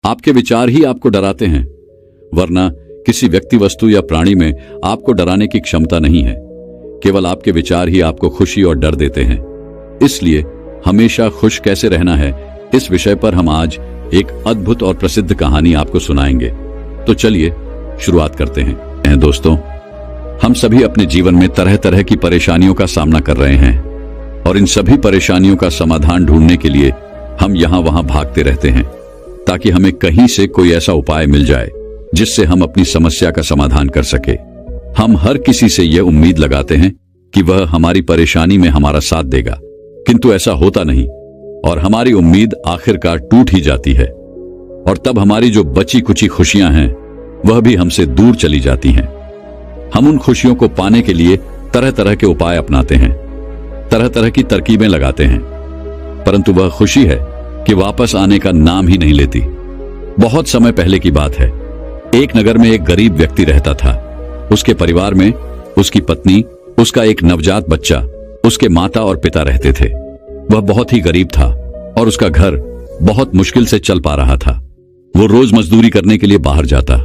आपके विचार ही आपको डराते हैं, वरना किसी व्यक्ति, वस्तु या प्राणी में आपको डराने की क्षमता नहीं है। केवल आपके विचार ही आपको खुशी और डर देते हैं। इसलिए हमेशा खुश कैसे रहना है, इस विषय पर हम आज एक अद्भुत और प्रसिद्ध कहानी आपको सुनाएंगे। तो चलिए शुरुआत करते हैं। दोस्तों, हम सभी अपने जीवन में तरह तरह की परेशानियों का सामना कर रहे हैं और इन सभी परेशानियों का समाधान ढूंढने के लिए हम यहां वहां भागते रहते हैं, ताकि हमें कहीं से कोई ऐसा उपाय मिल जाए जिससे हम अपनी समस्या का समाधान कर सके। हम हर किसी से यह उम्मीद लगाते हैं कि वह हमारी परेशानी में हमारा साथ देगा, किंतु ऐसा होता नहीं और हमारी उम्मीद आखिरकार टूट ही जाती है और तब हमारी जो बची कुची खुशियां हैं वह भी हमसे दूर चली जाती हैं। हम उन खुशियों को पाने के लिए तरह तरह के उपाय अपनाते हैं, तरह तरह की तरकीबें लगाते हैं, परंतु वह खुशी है कि वापस आने का नाम ही नहीं लेती। बहुत समय पहले की बात है। एक नगर में एक गरीब व्यक्ति रहता था। उसके परिवार में उसकी पत्नी, उसका एक नवजात बच्चा, उसके माता और पिता रहते थे। वह बहुत ही गरीब था और उसका घर बहुत मुश्किल से चल पा रहा था। वो रोज मजदूरी करने के लिए बाहर जाता।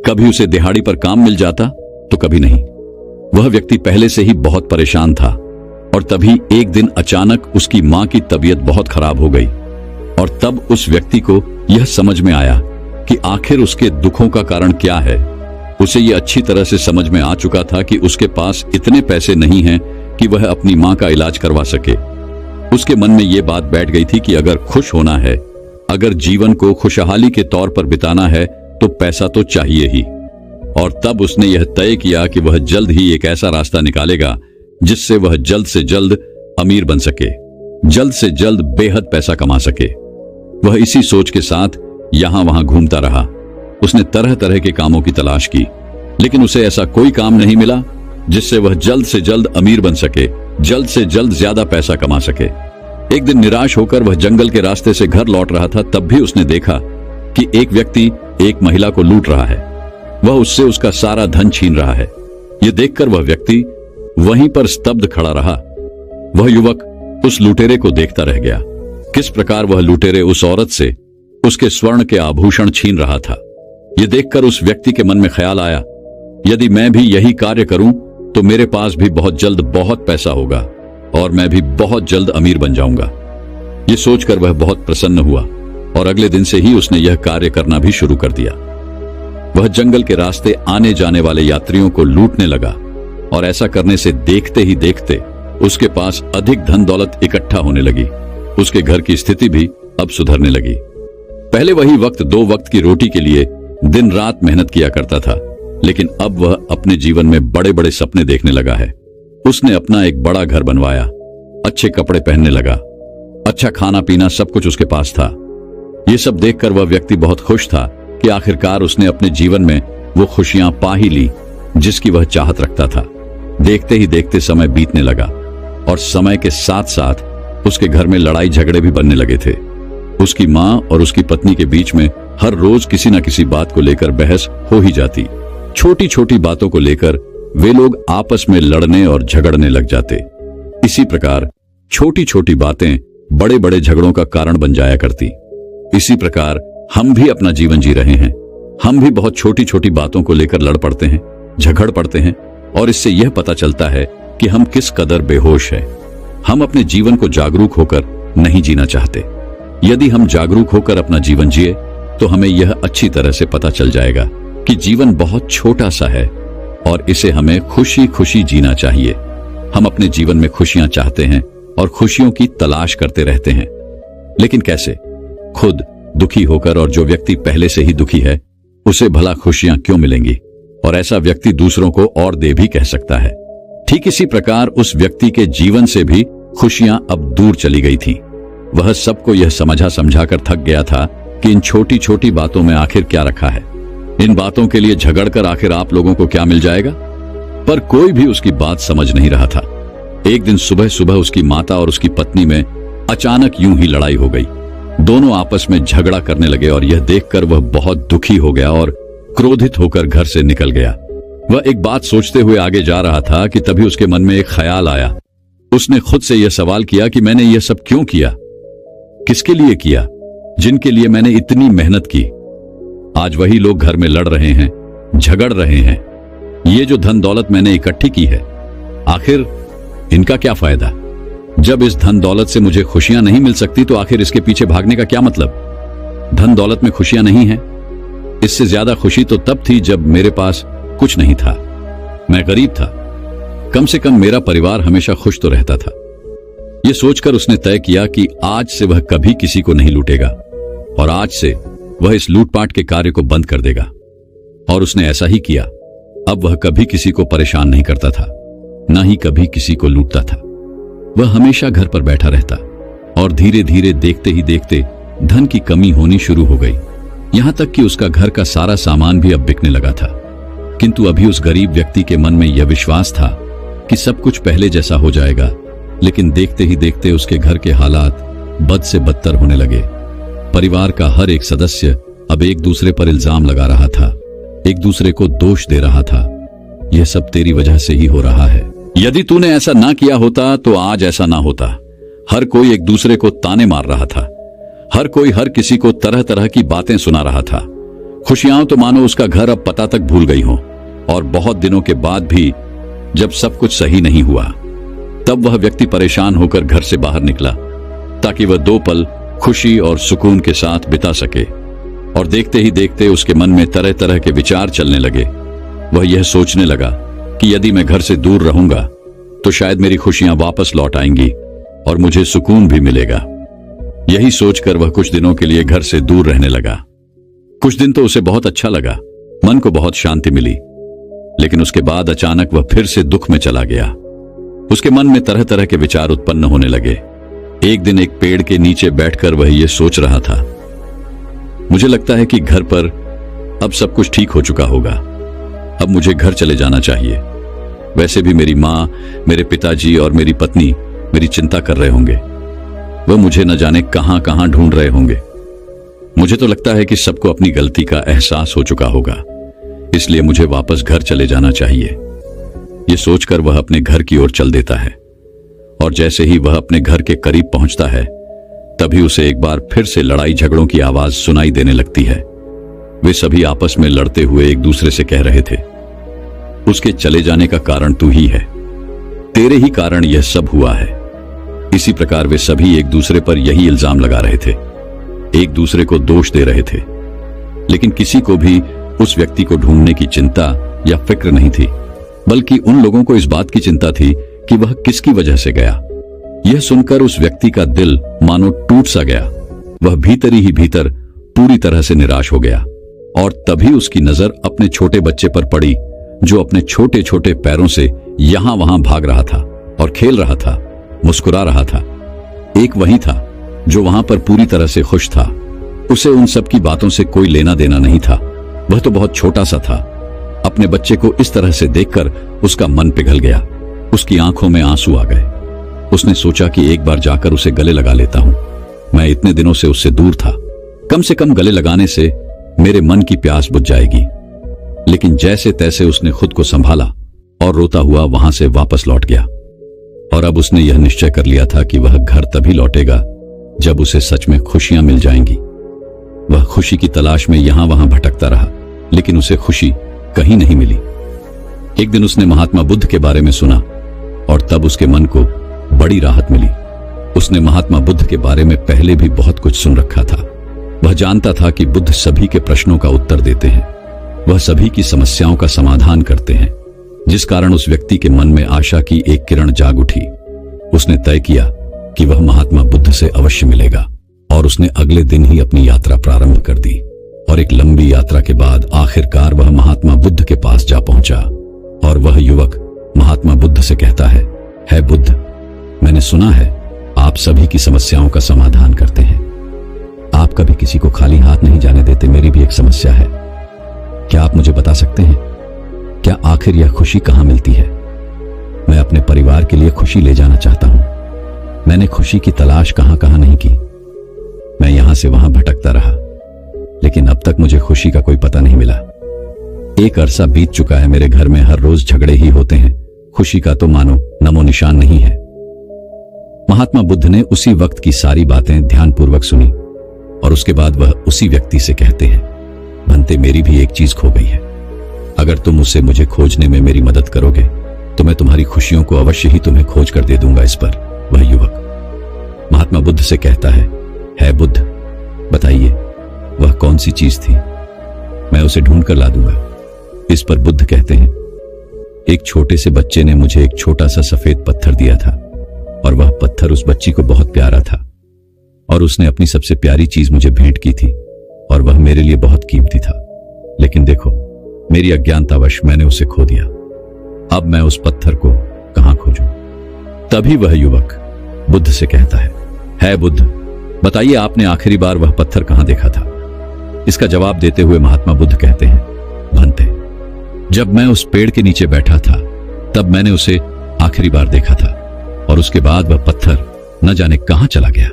कभी उसे दिहाड़ी पर काम मिल जाता तो कभी नहीं। वह व्यक्ति पहले से ही बहुत परेशान था और तभी एक दिन अचानक उसकी मां की तबीयत बहुत खराब हो गई और तब उस व्यक्ति को यह समझ में आया कि आखिर उसके दुखों का कारण क्या है। उसे यह अच्छी तरह से समझ में आ चुका था कि उसके पास इतने पैसे नहीं हैं कि वह अपनी मां का इलाज करवा सके। उसके मन में यह बात बैठ गई थी कि अगर खुश होना है, अगर जीवन को खुशहाली के तौर पर बिताना है तो पैसा तो चाहिए ही। और तब उसने यह तय किया कि वह जल्द ही एक ऐसा रास्ता निकालेगा जिससे वह जल्द से जल्द अमीर बन सके, जल्द से जल्द बेहद पैसा कमा सके। वह इसी सोच के साथ यहां वहां घूमता रहा। उसने तरह तरह के कामों की तलाश की, लेकिन उसे ऐसा कोई काम नहीं मिला जिससे वह जल्द से जल्द अमीर बन सके, जल्द से जल्द ज्यादा पैसा कमा सके। एक दिन निराश होकर वह जंगल के रास्ते से घर लौट रहा था, तब भी उसने देखा कि एक व्यक्ति एक महिला को लूट रहा है। वह उससे उसका सारा धन छीन रहा है। यह देखकर वह व्यक्ति वहीं पर स्तब्ध खड़ा रहा। वह युवक उस लुटेरे को देखता रह गया। किस प्रकार वह लुटेरे उस औरत से उसके स्वर्ण के आभूषण छीन रहा था। यह देखकर उस व्यक्ति के मन में ख्याल आया, यदि मैं भी यही कार्य करूं तो मेरे पास भी बहुत जल्द बहुत पैसा होगा और मैं भी बहुत जल्द अमीर बन जाऊंगा। यह सोचकर वह बहुत प्रसन्न हुआ और अगले दिन से ही उसने यह कार्य करना भी शुरू कर दिया। वह जंगल के रास्ते आने जाने वाले यात्रियों को लूटने लगा और ऐसा करने से देखते ही देखते उसके पास अधिक धन दौलत इकट्ठा होने लगी। उसके घर की स्थिति भी अब सुधरने लगी। पहले वही वक्त 2 वक्त की रोटी के लिए दिन रात मेहनत किया करता था, लेकिन अब वह अपने जीवन में बड़े बड़े सपने देखने लगा है। उसने अपना एक बड़ा घर बनवाया, अच्छे कपड़े पहनने लगा, अच्छा खाना पीना सब कुछ उसके पास था। ये सब देखकर वह व्यक्ति बहुत खुश था कि आखिरकार उसने अपने जीवन में वो खुशियां पा ही ली जिसकी वह चाहत रखता था। देखते ही देखते समय बीतने लगा और समय के साथ साथ उसके घर में लड़ाई झगड़े भी बनने लगे थे। उसकी मां और उसकी पत्नी के बीच में हर रोज किसी न किसी बात को लेकर बहस हो ही जाती। छोटी छोटी बातों को लेकर वे लोग आपस में लड़ने और झगड़ने लग जाते। इसी प्रकार छोटी छोटी बातें बड़े बड़े झगड़ों का कारण बन जाया करती। इसी प्रकार हम भी अपना जीवन जी रहे हैं। हम भी बहुत छोटी छोटी बातों को लेकर लड़ पड़ते हैं, झगड़ पड़ते हैं और इससे यह पता चलता है कि हम किस कदर बेहोश हैं। हम अपने जीवन को जागरूक होकर नहीं जीना चाहते। यदि हम जागरूक होकर अपना जीवन जिए तो हमें यह अच्छी तरह से पता चल जाएगा कि जीवन बहुत छोटा सा है और इसे हमें खुशी खुशी जीना चाहिए। हम अपने जीवन में खुशियां चाहते हैं और खुशियों की तलाश करते रहते हैं, लेकिन कैसे? खुद दुखी होकर, और जो व्यक्ति पहले से ही दुखी है उसे भला खुशियां क्यों मिलेंगी? और ऐसा व्यक्ति दूसरों को और दे भी कह सकता है। ठीक इसी प्रकार उस व्यक्ति के जीवन से भी खुशियां अब दूर चली गई थी। वह सबको यह समझा समझाकर थक गया था कि इन छोटी छोटी बातों में आखिर क्या रखा है। इन बातों के लिए झगड़कर आखिर आप लोगों को क्या मिल जाएगा? पर कोई भी उसकी बात समझ नहीं रहा था। एक दिन सुबह सुबह उसकी माता और उसकी पत्नी में अचानक यूं ही लड़ाई हो गई। दोनों आपस में झगड़ा करने लगे और यह देखकर वह बहुत दुखी हो गया और क्रोधित होकर घर से निकल गया। वह एक बात सोचते हुए आगे जा रहा था कि तभी उसके मन में एक ख्याल आया। उसने खुद से यह सवाल किया कि मैंने यह सब क्यों किया, किसके लिए किया? जिनके लिए मैंने इतनी मेहनत की, आज वही लोग घर में लड़ रहे हैं, झगड़ रहे हैं। ये जो धन दौलत मैंने इकट्ठी की है, आखिर इनका क्या फायदा? जब इस धन दौलत से मुझे खुशियां नहीं मिल सकती तो आखिर इसके पीछे भागने का क्या मतलब? धन दौलत में खुशियां नहीं है। इससे ज्यादा खुशी तो तब थी जब मेरे पास कुछ नहीं था, मैं गरीब था। कम से कम मेरा परिवार हमेशा खुश तो रहता था। यह सोचकर उसने तय किया कि आज से वह कभी किसी को नहीं लूटेगा और आज से वह इस लूटपाट के कार्य को बंद कर देगा। और उसने ऐसा ही किया। अब वह कभी किसी को परेशान नहीं करता था, ना ही कभी किसी को लूटता था। वह हमेशा घर पर बैठा रहता और धीरे धीरे देखते ही देखते धन की कमी होनी शुरू हो गई। यहां तक कि उसका घर का सारा सामान भी अब बिकने लगा था। किंतु अभी उस गरीब व्यक्ति के मन में यह विश्वास था कि सब कुछ पहले जैसा हो जाएगा, लेकिन देखते ही देखते उसके घर के हालात बद से बदतर होने लगे। परिवार का हर एक सदस्य अब एक दूसरे पर इल्जाम लगा रहा था, एक दूसरे को दोष दे रहा था। यह सब तेरी वजह से ही हो रहा है। यदि तूने ऐसा ना किया होता तो आज ऐसा ना होता। हर कोई एक दूसरे को ताने मार रहा था, हर कोई हर किसी को तरह तरह की बातें सुना रहा था। खुशियां तो मानो उसका घर अब पता तक भूल गई हों। और बहुत दिनों के बाद भी जब सब कुछ सही नहीं हुआ, तब वह व्यक्ति परेशान होकर घर से बाहर निकला ताकि वह 2 पल खुशी और सुकून के साथ बिता सके। और देखते ही देखते उसके मन में तरह तरह के विचार चलने लगे। वह यह सोचने लगा कि यदि मैं घर से दूर रहूंगा तो शायद मेरी खुशियां वापस लौट आएंगी और मुझे सुकून भी मिलेगा। यही सोचकर वह कुछ दिनों के लिए घर से दूर रहने लगा। कुछ दिन तो उसे बहुत अच्छा लगा, मन को बहुत शांति मिली। लेकिन उसके बाद अचानक वह फिर से दुख में चला गया। उसके मन में तरह तरह के विचार उत्पन्न होने लगे। एक दिन एक पेड़ के नीचे बैठकर वह यह सोच रहा था, मुझे लगता है कि घर पर अब सब कुछ ठीक हो चुका होगा। अब मुझे घर चले जाना चाहिए। वैसे भी मेरी माँ, मेरे पिताजी और मेरी पत्नी मेरी चिंता कर रहे होंगे। वह मुझे न जाने कहां कहां ढूंढ रहे होंगे। मुझे तो लगता है कि सबको अपनी गलती का एहसास हो चुका होगा, इसलिए मुझे वापस घर चले जाना चाहिए। यह सोचकर वह अपने घर की ओर चल देता है। और जैसे ही वह अपने घर के करीब पहुंचता है, तभी उसे एक बार फिर से लड़ाई झगड़ों की आवाज सुनाई देने लगती है। वे सभी आपस में लड़ते हुए एक दूसरे से कह रहे थे, उसके चले जाने का कारण तू ही है, तेरे ही कारण यह सब हुआ है। इसी प्रकार वे सभी एक दूसरे पर यही इल्जाम लगा रहे थे, एक दूसरे को दोष दे रहे थे। लेकिन किसी को भी उस व्यक्ति को ढूंढने की चिंता या फिक्र नहीं थी, बल्कि उन लोगों को इस बात की चिंता थी कि वह किसकी वजह से गया। यह सुनकर उस व्यक्ति का दिल मानो टूट सा गया। वह भीतर ही भीतर पूरी तरह से निराश हो गया। और तभी उसकी नजर अपने छोटे बच्चे पर पड़ी, जो अपने छोटे छोटे पैरों से यहां वहां भाग रहा था और खेल रहा था, मुस्कुरा रहा था। एक वही था जो वहां पर पूरी तरह से खुश था। उसे उन सब की बातों से कोई लेना देना नहीं था। वह तो बहुत छोटा सा था। अपने बच्चे को इस तरह से देखकर उसका मन पिघल गया। उसकी आंखों में आंसू आ गए। उसने सोचा कि एक बार जाकर उसे गले लगा लेता हूं। मैं इतने दिनों से उससे दूर था, कम से कम गले लगाने से मेरे मन की प्यास बुझ जाएगी। लेकिन जैसे तैसे उसने खुद को संभाला और रोता हुआ वहां से वापस लौट गया। और अब उसने यह निश्चय कर लिया था कि वह घर तभी लौटेगा जब उसे सच में खुशियां मिल जाएंगी। वह खुशी की तलाश में यहां वहां भटकता रहा, लेकिन उसे खुशी कहीं नहीं मिली। एक दिन उसने महात्मा बुद्ध के बारे में सुना और तब उसके मन को बड़ी राहत मिली। उसने महात्मा बुद्ध के बारे में पहले भी बहुत कुछ सुन रखा था। वह जानता था कि बुद्ध सभी के प्रश्नों का उत्तर देते हैं, वह सभी की समस्याओं का समाधान करते हैं, जिस कारण उस व्यक्ति के मन में आशा की एक किरण जाग उठी। उसने तय किया कि वह महात्मा बुद्ध से अवश्य मिलेगा और उसने अगले दिन ही अपनी यात्रा प्रारंभ कर दी। और एक लंबी यात्रा के बाद आखिरकार वह महात्मा बुद्ध के पास जा पहुंचा। और वह युवक महात्मा बुद्ध से कहता है बुद्ध, मैंने सुना है आप सभी की समस्याओं का समाधान करते हैं। आप कभी किसी को खाली हाथ नहीं जाने देते। मेरी भी एक समस्या है। क्या आप मुझे बता सकते हैं, क्या आखिर यह खुशी कहां मिलती है? मैं अपने परिवार के लिए खुशी ले जाना चाहता हूं। मैंने खुशी की तलाश कहां कहां नहीं की। मैं यहां से वहां भटकता रहा, लेकिन अब तक मुझे खुशी का कोई पता नहीं मिला। एक अरसा बीत चुका है, मेरे घर में हर रोज झगड़े ही होते हैं। खुशी का तो मानो नमो निशान नहीं है। महात्मा बुद्ध ने उसी वक्त की सारी बातें ध्यानपूर्वक सुनी। और उसके बाद वह उसी व्यक्ति से कहते हैं, भंते मेरी भी एक चीज खो गई है। अगर तुम उसे मुझे खोजने में मेरी मदद करोगे तो मैं तुम्हारी खुशियों को अवश्य ही तुम्हें खोज कर दे दूंगा। इस पर वह युवक महात्मा बुद्ध से कहता है बुद्ध, बताइए वह कौन सी चीज थी, मैं उसे ढूंढ कर ला दूंगा। इस पर बुद्ध कहते हैं, एक छोटे से बच्चे ने मुझे एक छोटा सा सफेद पत्थर दिया था और वह पत्थर उस बच्ची को बहुत प्यारा था और उसने अपनी सबसे प्यारी चीज मुझे भेंट की थी और वह मेरे लिए बहुत कीमती था। लेकिन देखो, मेरी अज्ञानतावश मैंने उसे खो दिया। अब मैं उस पत्थर को कहां खोजूं? तभी वह युवक बुद्ध से कहता है बुद्ध, बताइए आपने आखिरी बार वह पत्थर कहां देखा था? इसका जवाब देते हुए महात्मा बुद्ध कहते हैं, भंते, जब मैं उस पेड़ के नीचे बैठा था तब मैंने उसे आखिरी बार देखा था और उसके बाद वह पत्थर न जाने कहां चला गया।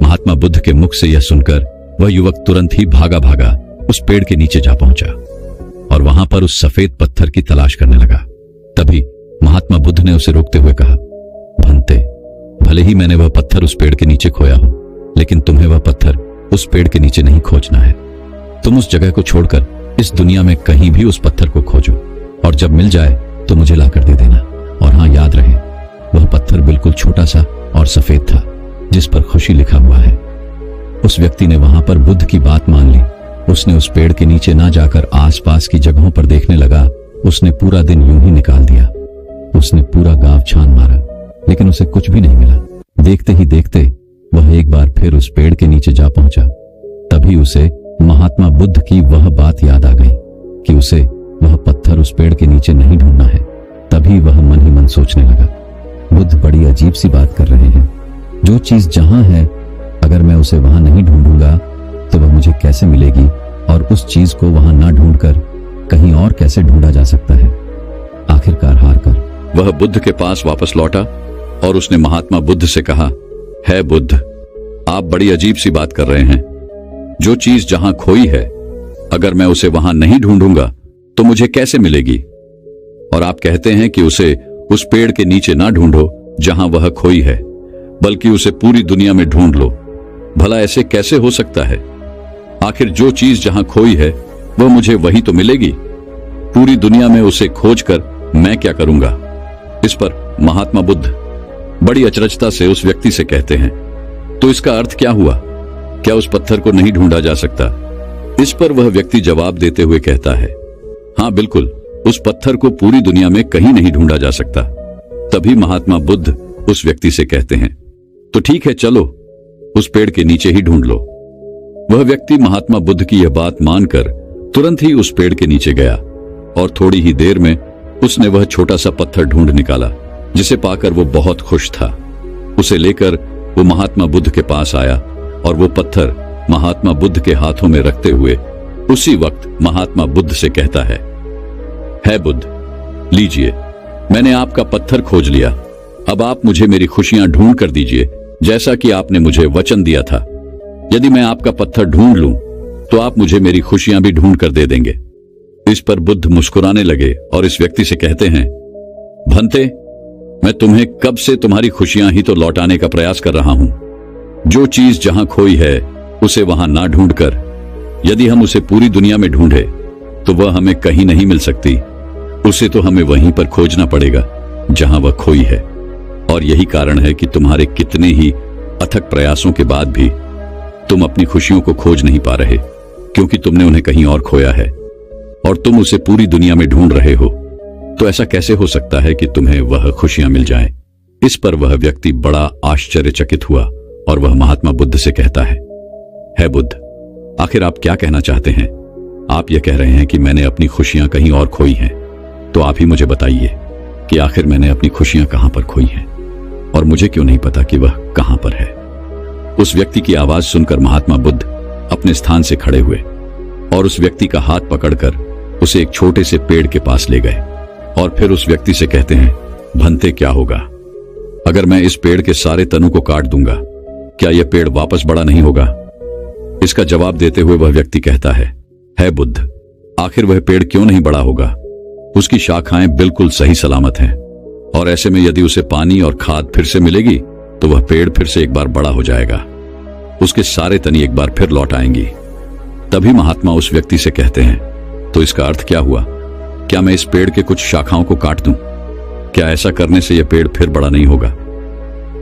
महात्मा बुद्ध के मुख से यह सुनकर वह युवक तुरंत ही भागा भागा उस पेड़ के नीचे जा पहुंचा और वहां पर उस सफेद पत्थर की तलाश करने लगा। तभी महात्मा बुद्ध ने उसे रोकते हुए कहा, भंते, भले ही मैंने वह पत्थर उस पेड़ के नीचे खोया हो, लेकिन तुम्हें वह पत्थर उस पेड़ के नीचे नहीं खोजना है। तुम उस जगह को छोड़कर इस दुनिया में कहीं भी उस पत्थर को खोजो और जब मिल जाए तो मुझे लाकर दे देना। और हां, याद रहे, वह पत्थर बिल्कुल छोटा सा और सफेद था जिस पर खुशी लिखा हुआ है। उस व्यक्ति ने वहां पर बुद्ध की बात मान ली। उसने उस पेड़ के नीचे ना जाकर आसपास की जगहों पर देखने लगा। उसने पूरा दिन यूं ही निकाल दिया। उसने पूरा गांव छान मारा, लेकिन उसे कुछ भी नहीं मिला। देखते ही देखते वह एक बार फिर उस पेड़ के नीचे जा पहुंचा। तभी उसे महात्मा बुद्ध की वह बात याद आ गई कि उसे वह पत्थर उस पेड़ के नीचे नहीं ढूंढना है। तभी वह मन ही मन सोचने लगा, बुद्ध बड़ी अजीब सी बात कर रहे हैं। जो चीज जहां है, अगर मैं उसे वहां नहीं ढूंढूंगा तो वह मुझे कैसे मिलेगी, और उस चीज को वहां ना ढूंढकर कहीं और कैसे ढूंढा जा सकता है। आखिरकार हार कर वह बुद्ध के पास वापस लौटा और उसने महात्मा बुद्ध से कहा, है बुद्ध, आप बड़ी अजीब सी बात कर रहे हैं। जो चीज जहां खोई है, अगर मैं उसे वहां नहीं ढूंढूंगा तो मुझे कैसे मिलेगी? और आप कहते हैं कि उसे उस पेड़ के नीचे ना ढूंढो जहां वह खोई है, बल्कि उसे पूरी दुनिया में ढूंढ लो। भला ऐसे कैसे हो सकता है? आखिर जो चीज जहां खोई है वह मुझे वही तो मिलेगी। पूरी दुनिया में उसे खोजकर मैं क्या करूंगा? इस पर महात्मा बुद्ध बड़ी अचरजता से उस व्यक्ति से कहते हैं, तो इसका अर्थ क्या हुआ? क्या उस पत्थर को नहीं ढूंढा जा सकता? इस पर वह व्यक्ति जवाब देते हुए कहता है, हां बिल्कुल, उस पत्थर को पूरी दुनिया में कहीं नहीं ढूंढा जा सकता। तभी महात्मा बुद्ध उस व्यक्ति से कहते हैं, तो ठीक है, चलो उस पेड़ के नीचे ही ढूंढ लो। वह व्यक्ति महात्मा बुद्ध की यह बात मानकर तुरंत ही उस पेड़ के नीचे गया और थोड़ी ही देर में उसने वह छोटा सा पत्थर ढूंढ निकाला, जिसे पाकर वो बहुत खुश था। उसे लेकर वो महात्मा बुद्ध के पास आया और वो पत्थर महात्मा बुद्ध के हाथों में रखते हुए उसी वक्त महात्मा बुद्ध से कहता है बुद्ध, लीजिए, मैंने आपका पत्थर खोज लिया। अब आप मुझे मेरी खुशियां ढूंढ कर दीजिए, जैसा कि आपने मुझे वचन दिया था। यदि मैं आपका पत्थर ढूंढ लूं तो आप मुझे मेरी खुशियां भी ढूंढ कर दे देंगे। इस पर बुद्ध मुस्कुराने लगे और इस व्यक्ति से कहते हैं, भंते, मैं तुम्हें कब से तुम्हारी खुशियां ही तो लौटाने का प्रयास कर रहा हूं। जो चीज जहां खोई है उसे वहां ना ढूंढकर यदि हम उसे पूरी दुनिया में ढूंढे तो वह हमें कहीं नहीं मिल सकती। उसे तो हमें वहीं पर खोजना पड़ेगा जहां वह खोई है। और यही कारण है कि तुम्हारे कितने ही अथक प्रयासों के बाद भी तुम अपनी खुशियों को खोज नहीं पा रहे, क्योंकि तुमने उन्हें कहीं और खोया है और तुम उसे पूरी दुनिया में ढूंढ रहे हो। तो ऐसा कैसे हो सकता है कि तुम्हें वह खुशियां मिल जाएं? इस पर वह व्यक्ति बड़ा आश्चर्यचकित हुआ और वह महात्मा बुद्ध से कहता है बुद्ध, आखिर आप क्या कहना चाहते हैं? आप यह कह रहे हैं कि मैंने अपनी खुशियां कहीं और खोई हैं, तो आप ही मुझे बताइए कि आखिर मैंने अपनी खुशियां कहां पर खोई हैं और मुझे क्यों नहीं पता कि वह कहां पर है। उस व्यक्ति की आवाज सुनकर महात्मा बुद्ध अपने स्थान से खड़े हुए और उस व्यक्ति का हाथ पकड़कर उसे एक छोटे से पेड़ के पास ले गए और फिर उस व्यक्ति से कहते हैं, भंते, क्या होगा अगर मैं इस पेड़ के सारे तनों को काट दूंगा? क्या यह पेड़ वापस बड़ा नहीं होगा? इसका जवाब देते हुए वह व्यक्ति कहता है बुद्ध, आखिर वह पेड़ क्यों नहीं बड़ा होगा? उसकी शाखाएं बिल्कुल सही सलामत हैं और ऐसे में यदि उसे पानी और खाद फिर से मिलेगी तो वह पेड़ फिर से एक बार बड़ा हो जाएगा। उसके सारे तनी एक बार फिर लौट आएंगी। तभी महात्मा उस व्यक्ति से कहते हैं, तो इसका अर्थ क्या हुआ? क्या मैं इस पेड़ के कुछ शाखाओं को काट दूं? क्या ऐसा करने से यह पेड़ फिर बड़ा नहीं होगा?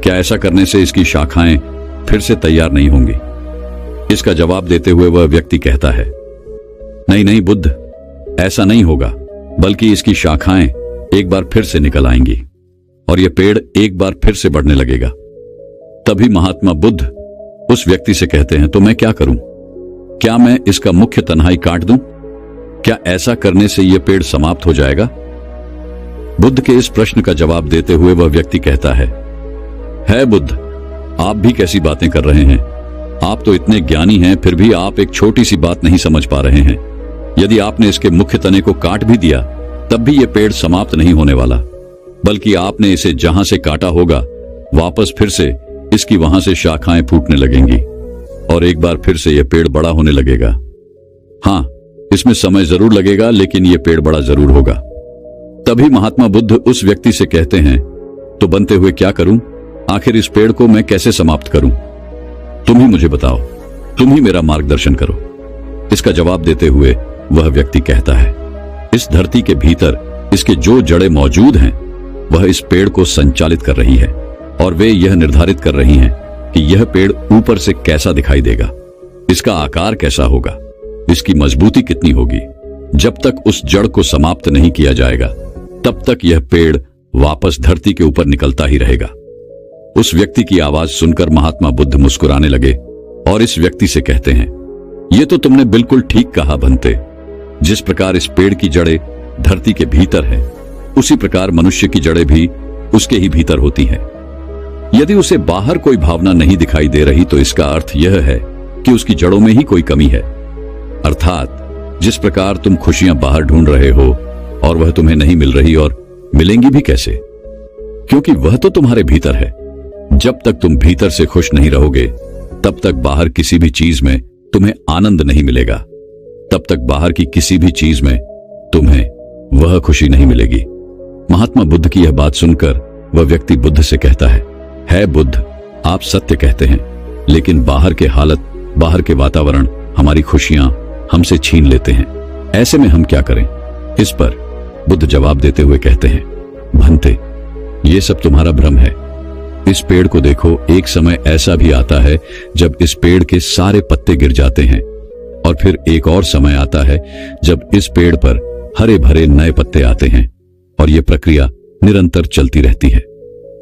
क्या ऐसा करने से इसकी शाखाएं फिर से तैयार नहीं होंगी? इसका जवाब देते हुए वह व्यक्ति कहता है, नहीं नहीं बुद्ध, ऐसा नहीं होगा, बल्कि इसकी शाखाएं एक बार फिर से निकल आएंगी और यह पेड़ एक बार फिर से बढ़ने लगेगा। तभी महात्मा बुद्ध उस व्यक्ति से कहते हैं, तो मैं क्या करूं? क्या मैं इसका मुख्य तन्हाई काट दूं? क्या ऐसा करने से यह पेड़ समाप्त हो जाएगा? बुद्ध के इस प्रश्न का जवाब देते हुए वह व्यक्ति कहता है बुद्ध, आप भी कैसी बातें कर रहे हैं? आप तो इतने ज्ञानी हैं, फिर भी आप एक छोटी सी बात नहीं समझ पा रहे हैं। यदि आपने इसके मुख्य तने को काट भी दिया तब भी यह पेड़ समाप्त नहीं होने वाला, बल्कि आपने इसे जहां से काटा होगा वापस फिर से इसकी वहां से शाखाएं फूटने लगेंगी और एक बार फिर से यह पेड़ बड़ा होने लगेगा। हां, इसमें समय जरूर लगेगा, लेकिन यह पेड़ बड़ा जरूर होगा। तभी महात्मा बुद्ध उस व्यक्ति से कहते हैं, तो बनते हुए क्या करूं? आखिर इस पेड़ को मैं कैसे समाप्त करूं? तुम ही मुझे बताओ, तुम ही मेरा मार्गदर्शन करो। इसका जवाब देते हुए वह व्यक्ति कहता है, इस धरती के भीतर इसके जो जड़ें मौजूद हैं वह इस पेड़ को संचालित कर रही है और वे यह निर्धारित कर रही हैं कि यह पेड़ ऊपर से कैसा दिखाई देगा, इसका आकार कैसा होगा, इसकी मजबूती कितनी होगी। जब तक उस जड़ को समाप्त नहीं किया जाएगा तब तक यह पेड़ वापस धरती के ऊपर निकलता ही रहेगा। उस व्यक्ति की आवाज सुनकर महात्मा बुद्ध मुस्कुराने लगे और इस व्यक्ति से कहते हैं, यह तो तुमने बिल्कुल ठीक कहा बनते। जिस प्रकार इस पेड़ की जड़ें धरती के भीतर है, उसी प्रकार मनुष्य की जड़ें भी उसके ही भीतर होती हैं। यदि उसे बाहर कोई भावना नहीं दिखाई दे रही तो इसका अर्थ यह है कि उसकी जड़ों में ही कोई कमी है। अर्थात जिस प्रकार तुम खुशियां बाहर ढूंढ रहे हो और वह तुम्हें नहीं मिल रही, और मिलेंगी भी कैसे, क्योंकि वह तो तुम्हारे भीतर है। जब तक तुम भीतर से खुश नहीं रहोगे तब तक बाहर किसी भी चीज में तुम्हें आनंद नहीं मिलेगा, तब तक बाहर की किसी भी चीज में तुम्हें वह खुशी नहीं मिलेगी। महात्मा बुद्ध की यह बात सुनकर वह व्यक्ति बुद्ध से कहता है बुद्ध, आप सत्य कहते हैं, लेकिन बाहर के हालत, बाहर के वातावरण हमारी खुशियां हमसे छीन लेते हैं। ऐसे में हम क्या करें? इस पर बुद्ध जवाब देते हुए कहते हैं, भंते, ये सब तुम्हारा भ्रम है। इस पेड़ को देखो, एक समय ऐसा भी आता है जब इस पेड़ के सारे पत्ते गिर जाते हैं और फिर एक और समय आता है जब इस पेड़ पर हरे भरे नए पत्ते आते हैं और यह प्रक्रिया निरंतर चलती रहती है।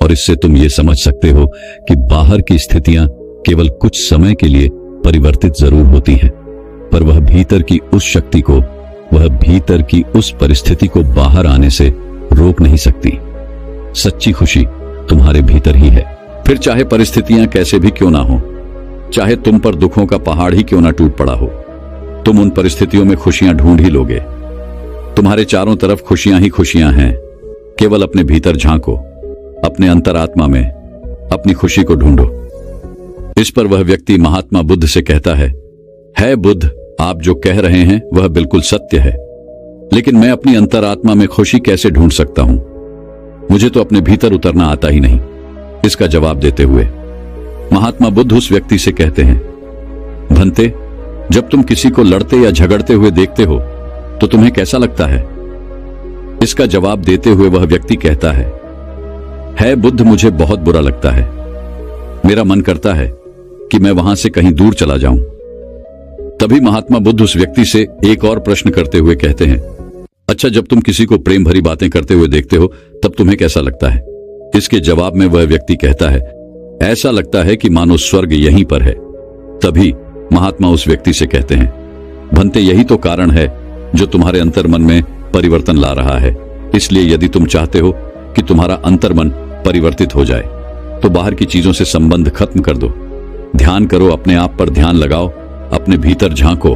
और इससे तुम ये समझ सकते हो कि बाहर की स्थितियां केवल कुछ समय के लिए परिवर्तित जरूर होती हैं, पर वह भीतर की उस शक्ति को, वह भीतर की उस परिस्थिति को बाहर आने से रोक नहीं सकती। सच्ची खुशी तुम्हारे भीतर ही है। फिर चाहे परिस्थितियां कैसे भी क्यों ना हो, चाहे तुम पर दुखों का पहाड़ ही क्यों ना टूट पड़ा हो, तुम उन परिस्थितियों में खुशियां ढूंढ ही लोगे। तुम्हारे चारों तरफ खुशियां ही खुशियां हैं। केवल अपने भीतर झांको, अपने अंतरात्मा में अपनी खुशी को ढूंढो। इस पर वह व्यक्ति महात्मा बुद्ध से कहता है बुद्ध, आप जो कह रहे हैं वह बिल्कुल सत्य है, लेकिन मैं अपनी अंतरात्मा में खुशी कैसे ढूंढ सकता हूं? मुझे तो अपने भीतर उतरना आता ही नहीं। इसका जवाब देते हुए महात्मा बुद्ध उस व्यक्ति से कहते हैं, भंते, जब तुम किसी को लड़ते या झगड़ते हुए देखते हो तो तुम्हें कैसा लगता है? इसका जवाब देते हुए वह व्यक्ति कहता है बुद्ध, मुझे बहुत बुरा लगता है। मेरा मन करता है कि मैं वहां से कहीं दूर चला जाऊं। तभी महात्मा बुद्ध उस व्यक्ति से एक और प्रश्न करते हुए कहते हैं, अच्छा, जब तुम किसी को प्रेम भरी बातें करते हुए देखते हो तब तुम्हें कैसा लगता है? इसके जवाब में वह व्यक्ति कहता है, ऐसा लगता है कि मानो स्वर्ग यहीं पर है। तभी महात्मा उस व्यक्ति से कहते हैं, भंते, यही तो कारण है जो तुम्हारे अंतर्मन में परिवर्तन ला रहा है। इसलिए यदि तुम चाहते हो कि तुम्हारा अंतर्मन परिवर्तित हो जाए तो बाहर की चीजों से संबंध खत्म कर दो। ध्यान करो, अपने आप पर ध्यान लगाओ, अपने भीतर झांको,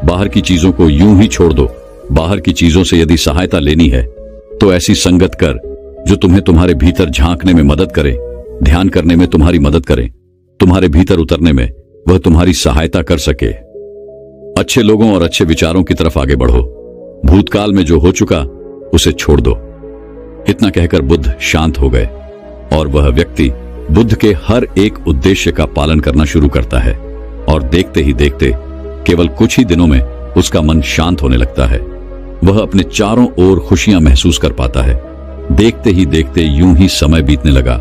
बाहर की चीजों को यूं ही छोड़ दो। बाहर की चीजों से यदि सहायता लेनी है तो ऐसी संगत कर जो तुम्हें तुम्हारे भीतर झांकने में मदद करे, ध्यान करने में तुम्हारी मदद करे, तुम्हारे भीतर उतरने में वह तुम्हारी सहायता कर सके। अच्छे लोगों और अच्छे विचारों की तरफ आगे बढ़ो। भूतकाल में जो हो चुका उसे छोड़ दो। इतना कहकर बुद्ध शांत हो गए और वह व्यक्ति बुद्ध के हर एक उद्देश्य का पालन करना शुरू करता है और देखते ही देखते केवल कुछ ही दिनों में उसका मन शांत होने लगता है। वह अपने चारों ओर खुशियां महसूस कर पाता है। देखते ही देखते यूं ही समय बीतने लगा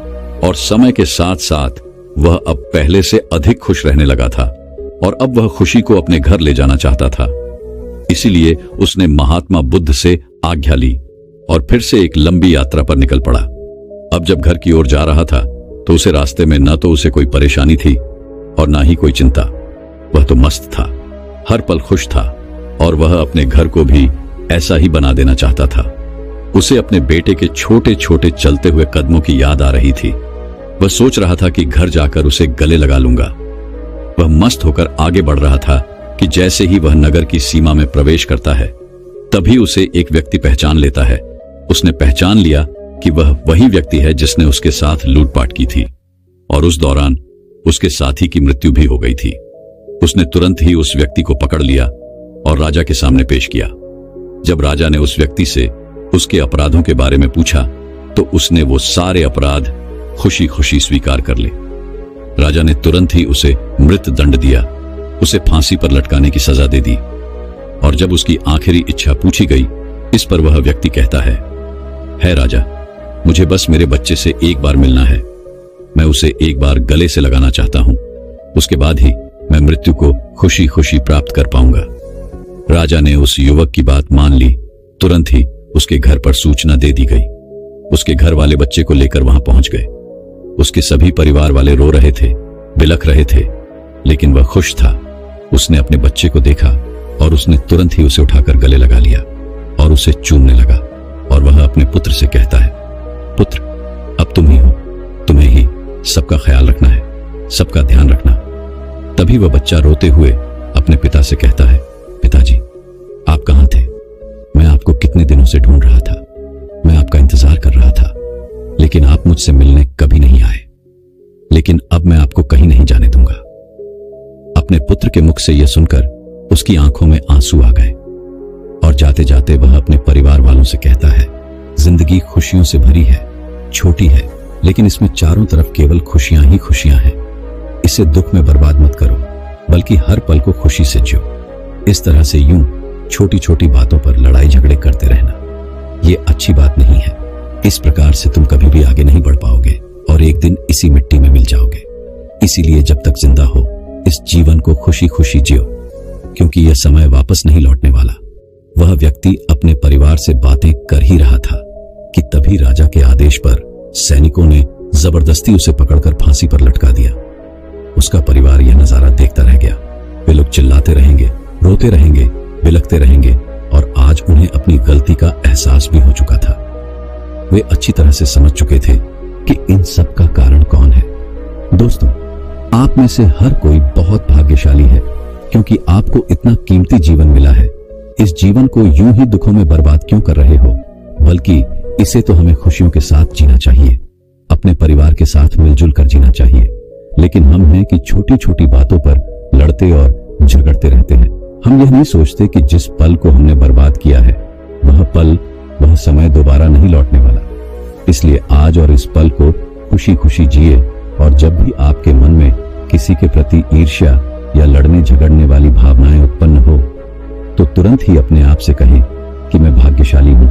और समय के साथ साथ वह अब पहले से अधिक खुश रहने लगा था और अब वह खुशी को अपने घर ले जाना चाहता था। इसीलिए उसने महात्मा बुद्ध से आज्ञा ली और फिर से एक लंबी यात्रा पर निकल पड़ा। अब जब घर की ओर जा रहा था तो उसे रास्ते में न तो उसे कोई परेशानी थी और ना ही कोई चिंता। वह तो मस्त था, हर पल खुश था और वह अपने घर को भी ऐसा ही बना देना चाहता था। उसे अपने बेटे के छोटे छोटे चलते हुए कदमों की याद आ रही थी। वह सोच रहा था कि घर जाकर उसे गले लगा लूंगा। वह मस्त होकर आगे बढ़ रहा था कि जैसे ही वह नगर की सीमा में प्रवेश करता है तभी उसे एक व्यक्ति पहचान लेता है। उसने पहचान लिया कि वह वही व्यक्ति है जिसने उसके साथ लूटपाट की थी और उस दौरान उसके साथी की मृत्यु भी हो गई थी। उसने तुरंत ही उस व्यक्ति को पकड़ लिया और राजा के सामने पेश किया। जब राजा ने उस व्यक्ति से उसके अपराधों के बारे में पूछा तो उसने वो सारे अपराध खुशी खुशी स्वीकार कर लिए। राजा ने तुरंत ही उसे मृत दंड दिया, उसे फांसी पर लटकाने की सजा दे दी। और जब उसकी आखिरी इच्छा पूछी गई, इस पर वह व्यक्ति कहता है राजा, मुझे बस मेरे बच्चे से एक बार मिलना है। मैं उसे एक बार गले से लगाना चाहता हूं, उसके बाद ही मैं मृत्यु को खुशी खुशी प्राप्त कर पाऊंगा। राजा ने उस युवक की बात मान ली। तुरंत ही उसके घर पर सूचना दे दी गई। उसके घर वाले बच्चे को लेकर वहां पहुंच गए। उसके सभी परिवार वाले रो रहे थे, बिलख रहे थे, लेकिन वह खुश था। उसने अपने बच्चे को देखा और उसने तुरंत ही उसे उठाकर गले लगा लिया और उसे चूमने लगा और वह अपने पुत्र से कहता है, पुत्र, अब तुम ही हो, तुम्हें ही सबका ख्याल रखना है, सबका ध्यान रखना। तभी वह बच्चा रोते हुए अपने पिता से कहता है, पिताजी, आप कहां थे? मैं आपको कितने दिनों से ढूंढ रहा था, मैं आपका इंतजार कर रहा था, लेकिन आप मुझसे मिलने कभी नहीं आए। लेकिन अब मैं आपको कहीं नहीं जाने दूंगा। अपने पुत्र के मुख से यह सुनकर उसकी आंखों में आंसू आ गए और जाते जाते वह अपने परिवार वालों से कहता है, जिंदगी खुशियों से भरी है, छोटी है, लेकिन इसमें चारों तरफ केवल खुशियां ही खुशियां हैं। इसे दुख में बर्बाद मत करो, बल्कि हर पल को खुशी से जियो। इस तरह से यूं छोटी छोटी बातों पर लड़ाई झगड़े करते रहना ये अच्छी बात नहीं है। इस प्रकार से तुम कभी भी आगे नहीं बढ़ पाओगे और एक दिन इसी मिट्टी में मिल जाओगे। इसीलिए जब तक जिंदा हो इस जीवन को खुशी खुशी जियो, क्योंकि यह समय वापस नहीं लौटने वाला। वह व्यक्ति अपने परिवार से बातें कर ही रहा था कि तभी राजा के आदेश पर सैनिकों ने जबरदस्ती उसे पकड़कर फांसी पर लटका दिया। उसका परिवार यह नजारा देखता रह गया। वे लोग चिल्लाते रहेंगे, रोते रहेंगे, बिलखते रहेंगे और आज उन्हें अपनी गलती का एहसास भी हो चुका था। वे अच्छी तरह से समझ चुके थे कि इन सब का कारण कौन है। दोस्तों, आप में से हर कोई बहुत भाग्यशाली है, क्योंकि आपको इतना कीमती जीवन मिला है। इस जीवन को यूं ही दुखों में बर्बाद क्यों कर रहे हो, बल्कि इसे तो हमें खुशियों के साथ जीना चाहिए, अपने परिवार के साथ मिलजुल कर जीना चाहिए। लेकिन हम हैं कि छोटी छोटी बातों पर लड़ते और झगड़ते रहते हैं। हम यह नहीं सोचते कि जिस पल को हमने बर्बाद किया है वह पल, वह समय दोबारा नहीं लौटने वाला। इसलिए आज और इस पल को खुशी खुशी जिए और जब भी आपके मन में किसी के प्रति ईर्ष्या या लड़ने झगड़ने वाली भावनाएं उत्पन्न हो तो तुरंत ही अपने आप से कहें कि मैं भाग्यशाली हूं,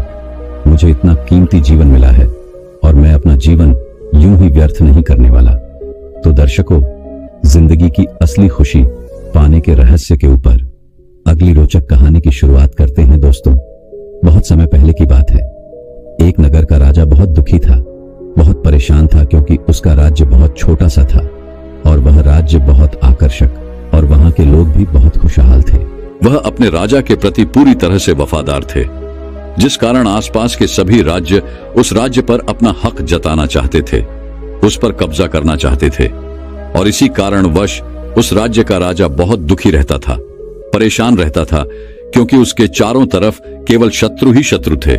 मुझे इतना कीमती जीवन मिला है और मैं अपना जीवन यूं ही व्यर्थ नहीं करने वाला। तो दर्शकों, जिंदगी की असली खुशी पाने के रहस्य के ऊपर अगली रोचक कहानी की शुरुआत करते हैं। दोस्तों, बहुत समय पहले की बात है। एक नगर का राजा बहुत दुखी था, बहुत परेशान था, क्योंकि उसका राज्य बहुत छोटा सा था और वह राज्य बहुत आकर्षक और वहां के लोग भी बहुत खुशहाल थे। वह अपने राजा के प्रति पूरी तरह से वफादार थे, जिस कारण आसपास के सभी राज्य उस राज्य पर अपना हक जताना चाहते थे, उस पर कब्जा करना चाहते थे। और इसी कारणवश उस राज्य का राजा बहुत दुखी रहता था, परेशान रहता था, क्योंकि उसके चारों तरफ केवल शत्रु ही शत्रु थे।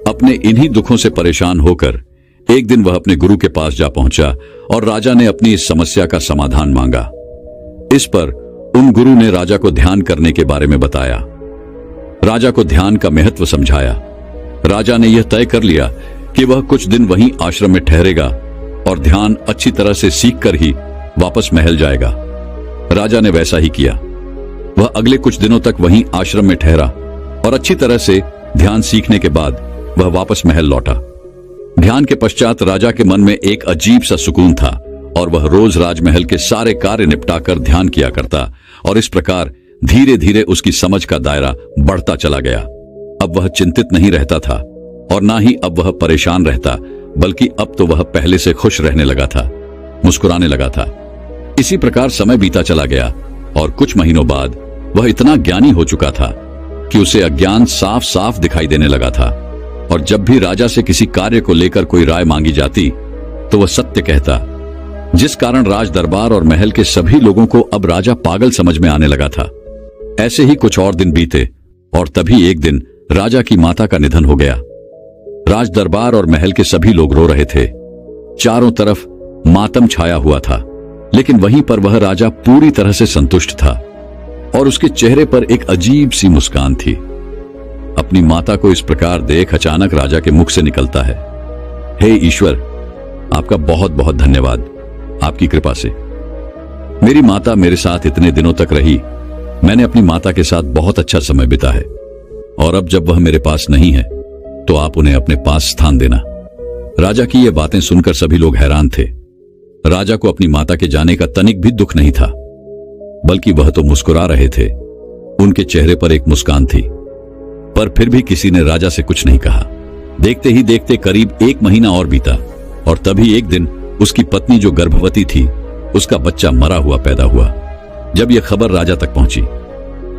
अपने इन्हीं दुखों से परेशान होकर एक दिन वह अपने गुरु के पास जा पहुंचा और राजा ने अपनी इस समस्या का समाधान मांगा। इस पर उन गुरु ने राजा को ध्यान करने के बारे में बताया, राजा को ध्यान का महत्व समझाया। राजा ने यह तय कर लिया कि वह कुछ दिन वहीं आश्रम में ठहरेगा और ध्यान अच्छी तरह से सीखकर ही वापस महल जाएगा। राजा ने वैसा ही किया। वह अगले कुछ दिनों तक वहीं आश्रम में ठहरा और अच्छी तरह से ध्यान सीखने के बाद वह वापस महल लौटा। ध्यान के पश्चात राजा के मन में एक अजीब सा सुकून था और वह रोज राजमहल के सारे कार्य निपटाकर ध्यान किया करता और इस प्रकार धीरे धीरे उसकी समझ का दायरा बढ़ता चला गया। अब वह चिंतित नहीं रहता था और ना ही अब वह परेशान रहता, बल्कि अब तो वह पहले से खुश रहने लगा था, मुस्कुराने लगा था। इसी प्रकार समय बीता चला गया और कुछ महीनों बाद वह इतना ज्ञानी हो चुका था कि उसे अज्ञान साफ साफ दिखाई देने लगा था और जब भी राजा से किसी कार्य को लेकर कोई राय मांगी जाती तो वह सत्य कहता, जिस कारण राज दरबार और महल के सभी लोगों को अब राजा पागल समझ में आने लगा था। ऐसे ही कुछ और दिन बीते और तभी एक दिन राजा की माता का निधन हो गया। राज दरबार और महल के सभी लोग रो रहे थे। चारों तरफ मातम छाया हुआ था, लेकिन वहीं पर वह राजा पूरी तरह से संतुष्ट था और उसके चेहरे पर एक अजीब सी मुस्कान थी। अपनी माता को इस प्रकार देख अचानक राजा के मुख से निकलता है, हे ईश्वर, आपका बहुत बहुत धन्यवाद। आपकी कृपा से मेरी माता मेरे साथ इतने दिनों तक रही। मैंने अपनी माता के साथ बहुत अच्छा समय बिता है और अब जब वह मेरे पास नहीं है तो आप उन्हें अपने पास स्थान देना। राजा की ये बातें सुनकर सभी लोग हैरान थे। राजा को अपनी माता के जाने का तनिक भी दुख नहीं था, बल्कि वह तो मुस्कुरा रहे थे। उनके चेहरे पर एक मुस्कान थी, पर फिर भी किसी ने राजा से कुछ नहीं कहा। देखते ही देखते करीब 1 महीना और बीता और तभी एक दिन उसकी पत्नी जो गर्भवती थी, उसका बच्चा मरा हुआ पैदा हुआ। जब यह खबर राजा तक पहुंची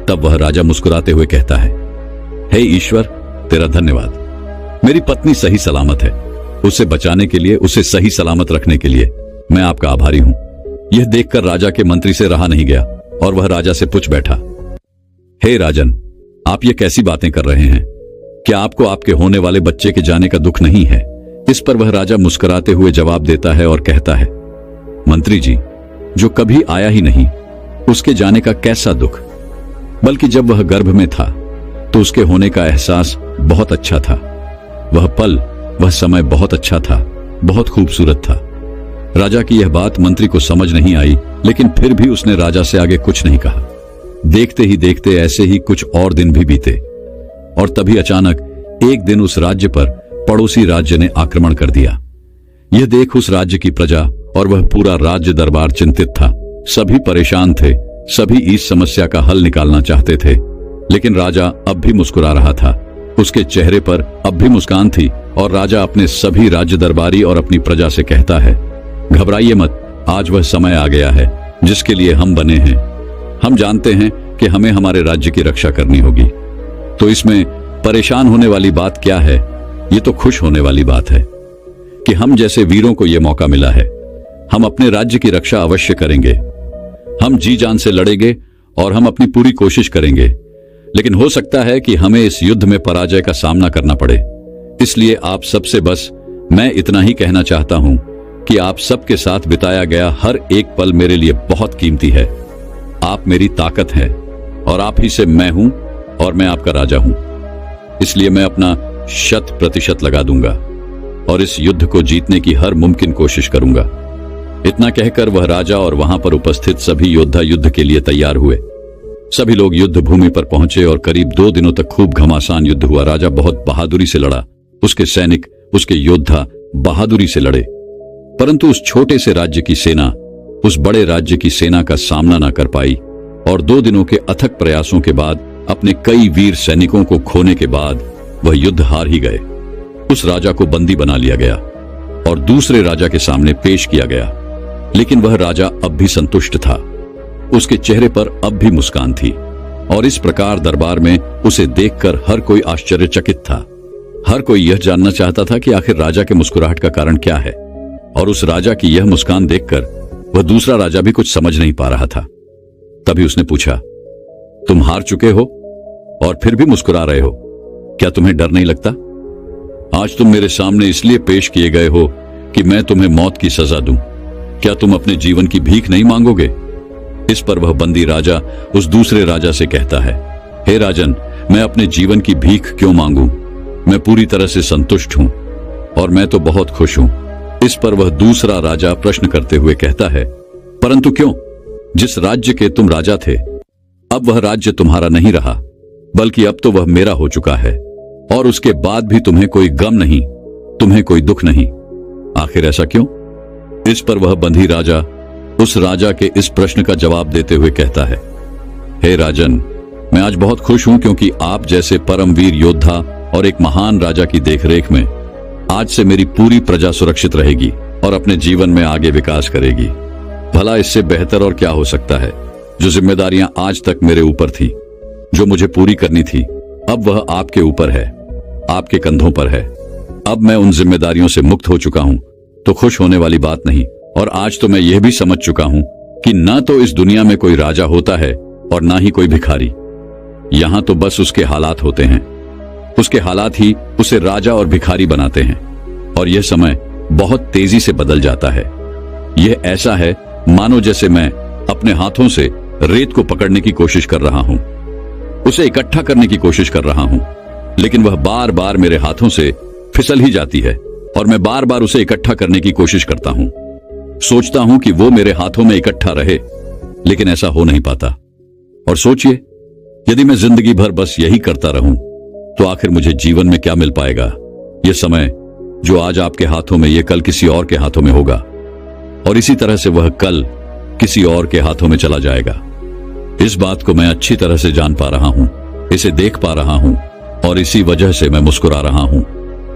तब वह राजा मुस्कुराते हुए कहता है, हे ईश्वर, तेरा धन्यवाद। मेरी पत्नी सही सलामत है। उसे बचाने के लिए, उसे सही सलामत रखने के लिए मैं आपका आभारी हूं। यह देखकर राजा के मंत्री से रहा नहीं गया और वह राजा से पूछ बैठा, हे राजन, आप ये कैसी बातें कर रहे हैं? क्या आपको आपके होने वाले बच्चे के जाने का दुख नहीं है? इस पर वह राजा मुस्कुराते हुए जवाब देता है और कहता है, मंत्री जी, जो कभी आया ही नहीं उसके जाने का कैसा दुख, बल्कि जब वह गर्भ में था तो उसके होने का एहसास बहुत अच्छा था। वह पल, वह समय बहुत अच्छा था, बहुत खूबसूरत था। राजा की यह बात मंत्री को समझ नहीं आई, लेकिन फिर भी उसने राजा से आगे कुछ नहीं कहा। देखते ही देखते ऐसे ही कुछ और दिन भी बीते और तभी अचानक एक दिन उस राज्य पर पड़ोसी राज्य ने आक्रमण कर दिया। यह देख उस राज्य की प्रजा और वह पूरा राज्य दरबार चिंतित था। सभी परेशान थे, सभी इस समस्या का हल निकालना चाहते थे, लेकिन राजा अब भी मुस्कुरा रहा था। उसके चेहरे पर अब भी मुस्कान थी और राजा अपने सभी राज्य दरबारी और अपनी प्रजा से कहता है, घबराइए मत, आज वह समय आ गया है जिसके लिए हम बने हैं। हम जानते हैं कि हमें हमारे राज्य की रक्षा करनी होगी, तो इसमें परेशान होने वाली बात क्या है? ये तो खुश होने वाली बात है कि हम जैसे वीरों को यह मौका मिला है। हम अपने राज्य की रक्षा अवश्य करेंगे। हम जी जान से लड़ेंगे और हम अपनी पूरी कोशिश करेंगे, लेकिन हो सकता है कि हमें इस युद्ध में पराजय का सामना करना पड़े। इसलिए आप सबसे बस मैं इतना ही कहना चाहता हूं कि आप सबके साथ बिताया गया हर एक पल मेरे लिए बहुत कीमती है। आप मेरी ताकत हैं और आप ही से मैं हूं और मैं आपका राजा हूं। इसलिए मैं अपना 100% लगा दूंगा और इस युद्ध को जीतने की हर मुमकिन कोशिश करूंगा। इतना कहकर वह राजा और वहां पर उपस्थित सभी योद्धा युद्ध के लिए तैयार हुए। सभी लोग युद्ध भूमि पर पहुंचे और करीब 2 दिनों तक खूब घमासान युद्ध हुआ। राजा बहुत बहादुरी से लड़ा, उसके सैनिक, उसके योद्धा बहादुरी से लड़े, परंतु उस छोटे से राज्य की सेना उस बड़े राज्य की सेना का सामना न कर पाई और 2 दिनों के अथक प्रयासों के बाद, अपने कई वीर सैनिकों को खोने के बाद वह युद्ध हार ही गए। उस राजा को बंदी बना लिया गया और दूसरे राजा के सामने पेश किया गया, लेकिन वह राजा अब भी संतुष्ट था। उसके चेहरे पर अब भी मुस्कान थी और इस प्रकार दरबार में उसे देखकर हर कोई आश्चर्यचकित था। हर कोई यह जानना चाहता था कि आखिर राजा के मुस्कुराहट का कारण क्या है, और उस राजा की यह मुस्कान देखकर वह दूसरा राजा भी कुछ समझ नहीं पा रहा था। तभी उसने पूछा, तुम हार चुके हो और फिर भी मुस्कुरा रहे हो, क्या तुम्हें डर नहीं लगता? आज तुम मेरे सामने इसलिए पेश किए गए हो कि मैं तुम्हें मौत की सजा दूं। क्या तुम अपने जीवन की भीख नहीं मांगोगे? इस पर वह बंदी राजा उस दूसरे राजा से कहता है, हे राजन, मैं अपने जीवन की भीख क्यों मांगूं? मैं पूरी तरह से संतुष्ट हूं और मैं तो बहुत खुश हूं। इस पर वह दूसरा राजा प्रश्न करते हुए कहता है, परंतु क्यों? जिस राज्य के तुम राजा थे, अब वह राज्य तुम्हारा नहीं रहा, बल्कि अब तो वह मेरा हो चुका है, और उसके बाद भी तुम्हें कोई गम नहीं, तुम्हें कोई दुख नहीं। आखिर ऐसा क्यों? इस पर वह बंधी राजा उस राजा के इस प्रश्न का जवाब देते हुए कहता है, हे राजन, मैं आज बहुत खुश हूं, क्योंकि आप जैसे परमवीर योद्धा और एक महान राजा की देखरेख में आज से मेरी पूरी प्रजा सुरक्षित रहेगी और अपने जीवन में आगे विकास करेगी। भला इससे बेहतर और क्या हो सकता है? जो जिम्मेदारियां आज तक मेरे ऊपर थी, जो मुझे पूरी करनी थी, अब वह आपके ऊपर है, आपके कंधों पर है। अब मैं उन जिम्मेदारियों से मुक्त हो चुका हूं, तो खुश होने वाली बात नहीं। और आज तो मैं यह भी समझ चुका हूं कि न तो इस दुनिया में कोई राजा होता है और ना ही कोई भिखारी। यहां तो बस उसके हालात होते हैं। उसके हालात ही उसे राजा और भिखारी बनाते हैं। और यह समय बहुत तेजी से बदल जाता है। यह ऐसा है मानो जैसे मैं अपने हाथों से रेत को पकड़ने की कोशिश कर रहा हूं, उसे इकट्ठा करने की कोशिश कर रहा हूं, लेकिन वह बार बार मेरे हाथों से फिसल ही जाती है और मैं बार बार उसे इकट्ठा करने की कोशिश करता हूं। सोचता हूं कि वो मेरे हाथों में इकट्ठा रहे, लेकिन ऐसा हो नहीं पाता। और सोचिए, यदि मैं जिंदगी भर बस यही करता रहूं, तो आखिर मुझे जीवन में क्या मिल पाएगा? यह समय जो आज आपके हाथों में, यह कल किसी और के हाथों में होगा, और इसी तरह से वह कल किसी और के हाथों में चला जाएगा। इस बात को मैं अच्छी तरह से जान पा रहा हूं, इसे देख पा रहा हूं, और इसी वजह से मैं मुस्कुरा रहा हूं।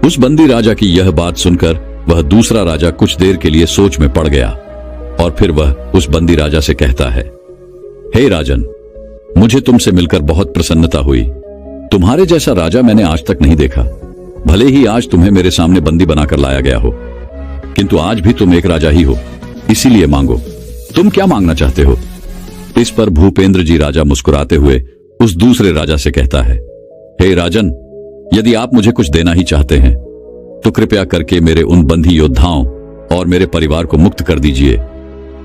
उस बंदी राजा की यह बात सुनकर वह दूसरा राजा कुछ देर के लिए सोच में पड़ गया, और फिर वह उस बंदी राजा से कहता है, हे राजन, मुझे तुमसे मिलकर बहुत प्रसन्नता हुई। तुम्हारे जैसा राजा मैंने आज तक नहीं देखा। भले ही आज तुम्हें मेरे सामने बंदी बनाकर लाया गया हो, किंतु आज भी तुम एक राजा ही हो, इसीलिए मांगो। तुम क्या मांगना चाहते हो? इस पर भूपेंद्र जी राजा मुस्कुराते हुए उस दूसरे राजा से कहता है, हे राजन, यदि आप मुझे कुछ देना ही चाहते हैं, तो कृपया करके मेरे उन बंधी योद्धाओं और मेरे परिवार को मुक्त कर दीजिए।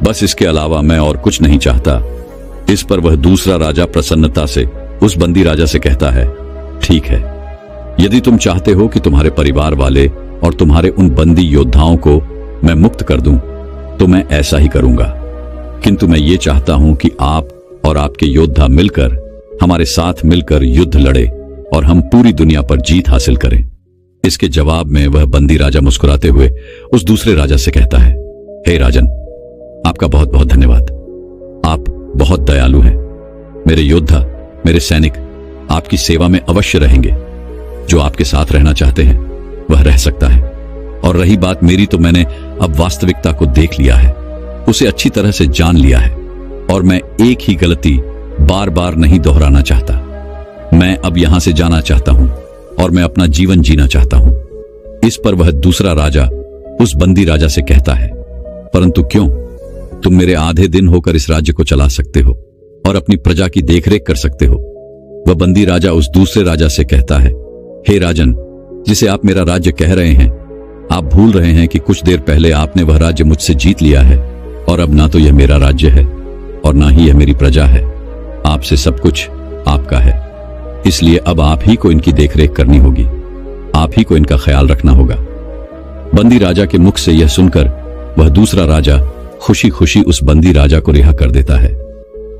बस इसके अलावा मैं और कुछ नहीं चाहता। इस पर वह दूसरा राजा प्रसन्नता से उस बंदी राजा से कहता है, ठीक है, यदि तुम चाहते हो कि तुम्हारे परिवार वाले और तुम्हारे उन बंदी योद्धाओं को मैं मुक्त कर दूं, तो मैं ऐसा ही करूंगा। किंतु मैं ये चाहता हूं कि आप और आपके योद्धा मिलकर हमारे साथ मिलकर युद्ध लड़े और हम पूरी दुनिया पर जीत हासिल करें। इसके जवाब में वह बंदी राजा मुस्कुराते हुए उस दूसरे राजा से कहता है, हे राजन, आपका बहुत बहुत धन्यवाद। आप बहुत दयालु हैं। मेरे योद्धा, मेरे सैनिक आपकी सेवा में अवश्य रहेंगे। जो आपके साथ रहना चाहते हैं वह रह सकता है। और रही बात मेरी, तो मैंने अब वास्तविकता को देख लिया है, उसे अच्छी तरह से जान लिया है, और मैं एक ही गलती बार बार नहीं दोहराना चाहता। मैं अब यहां से जाना चाहता हूं और मैं अपना जीवन जीना चाहता हूं। इस पर वह दूसरा राजा उस बंदी राजा से कहता है, परंतु क्यों? तुम मेरे आधे दिन होकर इस राज्य को चला सकते हो और अपनी प्रजा की देखरेख कर सकते हो। वह बंदी राजा उस दूसरे राजा से कहता है, हे राजन, जिसे आप मेरा राज्य कह रहे हैं, आप भूल रहे हैं कि कुछ देर पहले आपने वह राज्य मुझसे जीत लिया है, और अब ना तो यह मेरा राज्य है और ना ही यह मेरी प्रजा है। आपसे सब कुछ आपका है, इसलिए अब आप ही को इनकी देखरेख करनी होगी, आप ही को इनका ख्याल रखना होगा। बंदी राजा के मुख से यह सुनकर वह दूसरा राजा खुशी खुशी उस बंदी राजा को रिहा कर देता है,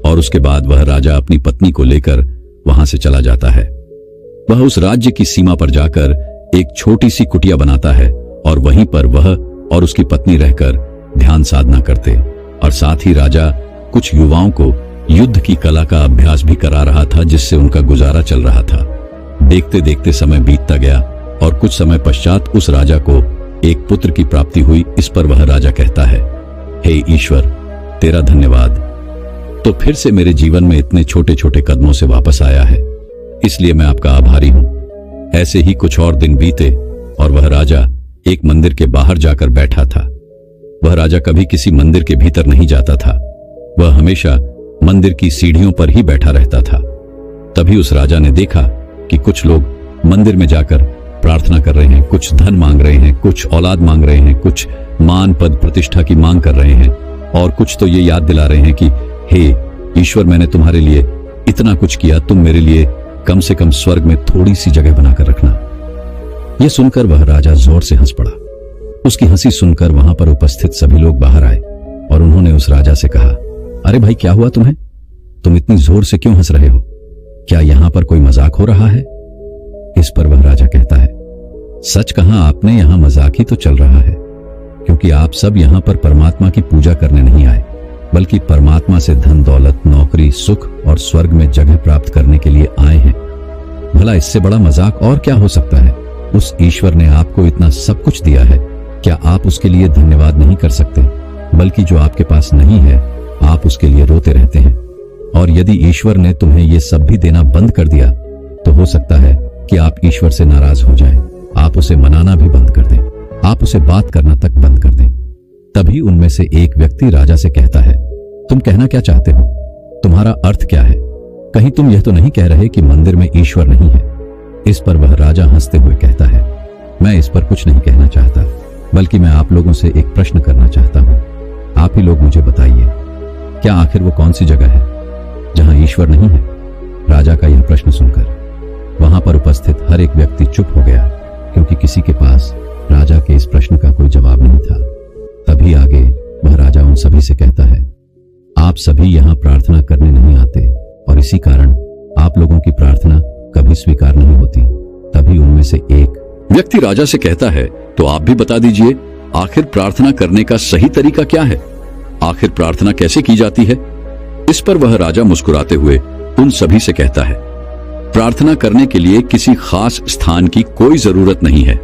और उसके बाद वह राजा अपनी पत्नी को लेकर वहां से चला जाता है। वह उस राज्य की सीमा पर जाकर एक छोटी सी कुटिया बनाता है, और वहीं पर वह और उसकी पत्नी रहकर ध्यान साधना करते, और साथ ही राजा कुछ युवाओं को युद्ध की कला का अभ्यास भी करा रहा था, जिससे उनका गुजारा चल रहा था। देखते देखते समय बीतता गया, और कुछ समय पश्चात उस राजा को एक पुत्र की प्राप्ति हुई। इस पर वह राजा कहता है, हे ईश्वर, तेरा धन्यवाद, तो फिर से मेरे जीवन में इतने छोटे छोटे कदमों से वापस आया है, इसलिए मैं आपका आभारी हूं। ऐसे ही कुछ और दिन बीते, और वह राजा एक मंदिर के बाहर जाकर बैठा था। वह राजा कभी किसी मंदिर के भीतर नहीं जाता था, वह हमेशा मंदिर की सीढ़ियों पर ही बैठा रहता था। तभी उस राजा ने देखा कि कुछ लोग मंदिर में जाकर प्रार्थना कर रहे हैं, कुछ धन मांग रहे हैं, कुछ औलाद मांग रहे हैं, कुछ मान पद प्रतिष्ठा की मांग कर रहे हैं, और कुछ तो ये याद दिला रहे हैं कि हे ईश्वर, मैंने तुम्हारे लिए इतना कुछ किया, तुम मेरे लिए कम से कम स्वर्ग में थोड़ी सी जगह बनाकर रखना। यह सुनकर वह राजा जोर से हंस पड़ा उसकी हंसी सुनकर वहां पर उपस्थित सभी लोग बाहर आए और उन्होंने उस राजा से कहा, अरे भाई, क्या हुआ तुम्हें? तुम इतनी जोर से क्यों हंस रहे हो? क्या यहां पर कोई मजाक हो रहा है? इस पर वह राजा कहता है, सच कहा आपने, यहां मजाक ही तो चल रहा है, क्योंकि आप सब यहां पर परमात्मा की पूजा करने नहीं आए, बल्कि परमात्मा से धन दौलत, नौकरी, सुख और स्वर्ग में जगह प्राप्त करने के लिए आए हैं। भला इससे बड़ा मजाक और क्या हो सकता है? उस ईश्वर ने आपको इतना सब कुछ दिया है, क्या आप उसके लिए धन्यवाद नहीं कर सकते? बल्कि जो आपके पास नहीं है, आप उसके लिए रोते रहते हैं। और यदि ईश्वर ने तुम्हें ये सब भी देना बंद कर दिया, तो हो सकता है कि आप ईश्वर से नाराज हो जाएं, आप उसे मनाना भी बंद कर दें, आप उसे बात करना तक बंद कर दें। तभी उनमें से एक व्यक्ति राजा से कहता है, तुम कहना क्या चाहते हो? तुम्हारा अर्थ क्या है? कहीं तुम यह तो नहीं कह रहे कि मंदिर में ईश्वर नहीं है? इस पर वह राजा हंसते हुए कहता है, मैं इस पर कुछ नहीं कहना चाहता, बल्कि मैं आप लोगों से एक प्रश्न करना चाहता हूं। आप ही लोग मुझे बताइए, क्या आखिर वो कौन सी जगह है जहां ईश्वर नहीं है? राजा का यह प्रश्न सुनकर वहां पर उपस्थित हर एक व्यक्ति चुप हो गया, क्योंकि किसी के पास राजा के इस प्रश्न का कोई जवाब नहीं था। तभी आगे वह राजा उन सभी से कहता है, आप सभी यहां प्रार्थना करने नहीं आते और इसी कारण आप लोगों की प्रार्थना कभी स्वीकार नहीं होती। तभी उनमें से एक व्यक्ति राजा से कहता है, तो आप भी बता दीजिए, आखिर प्रार्थना करने का सही तरीका क्या है? आखिर प्रार्थना कैसे की जाती है? इस पर वह राजा मुस्कुराते हुए उन सभी से कहता है, प्रार्थना करने के लिए किसी खास स्थान की कोई जरूरत नहीं है।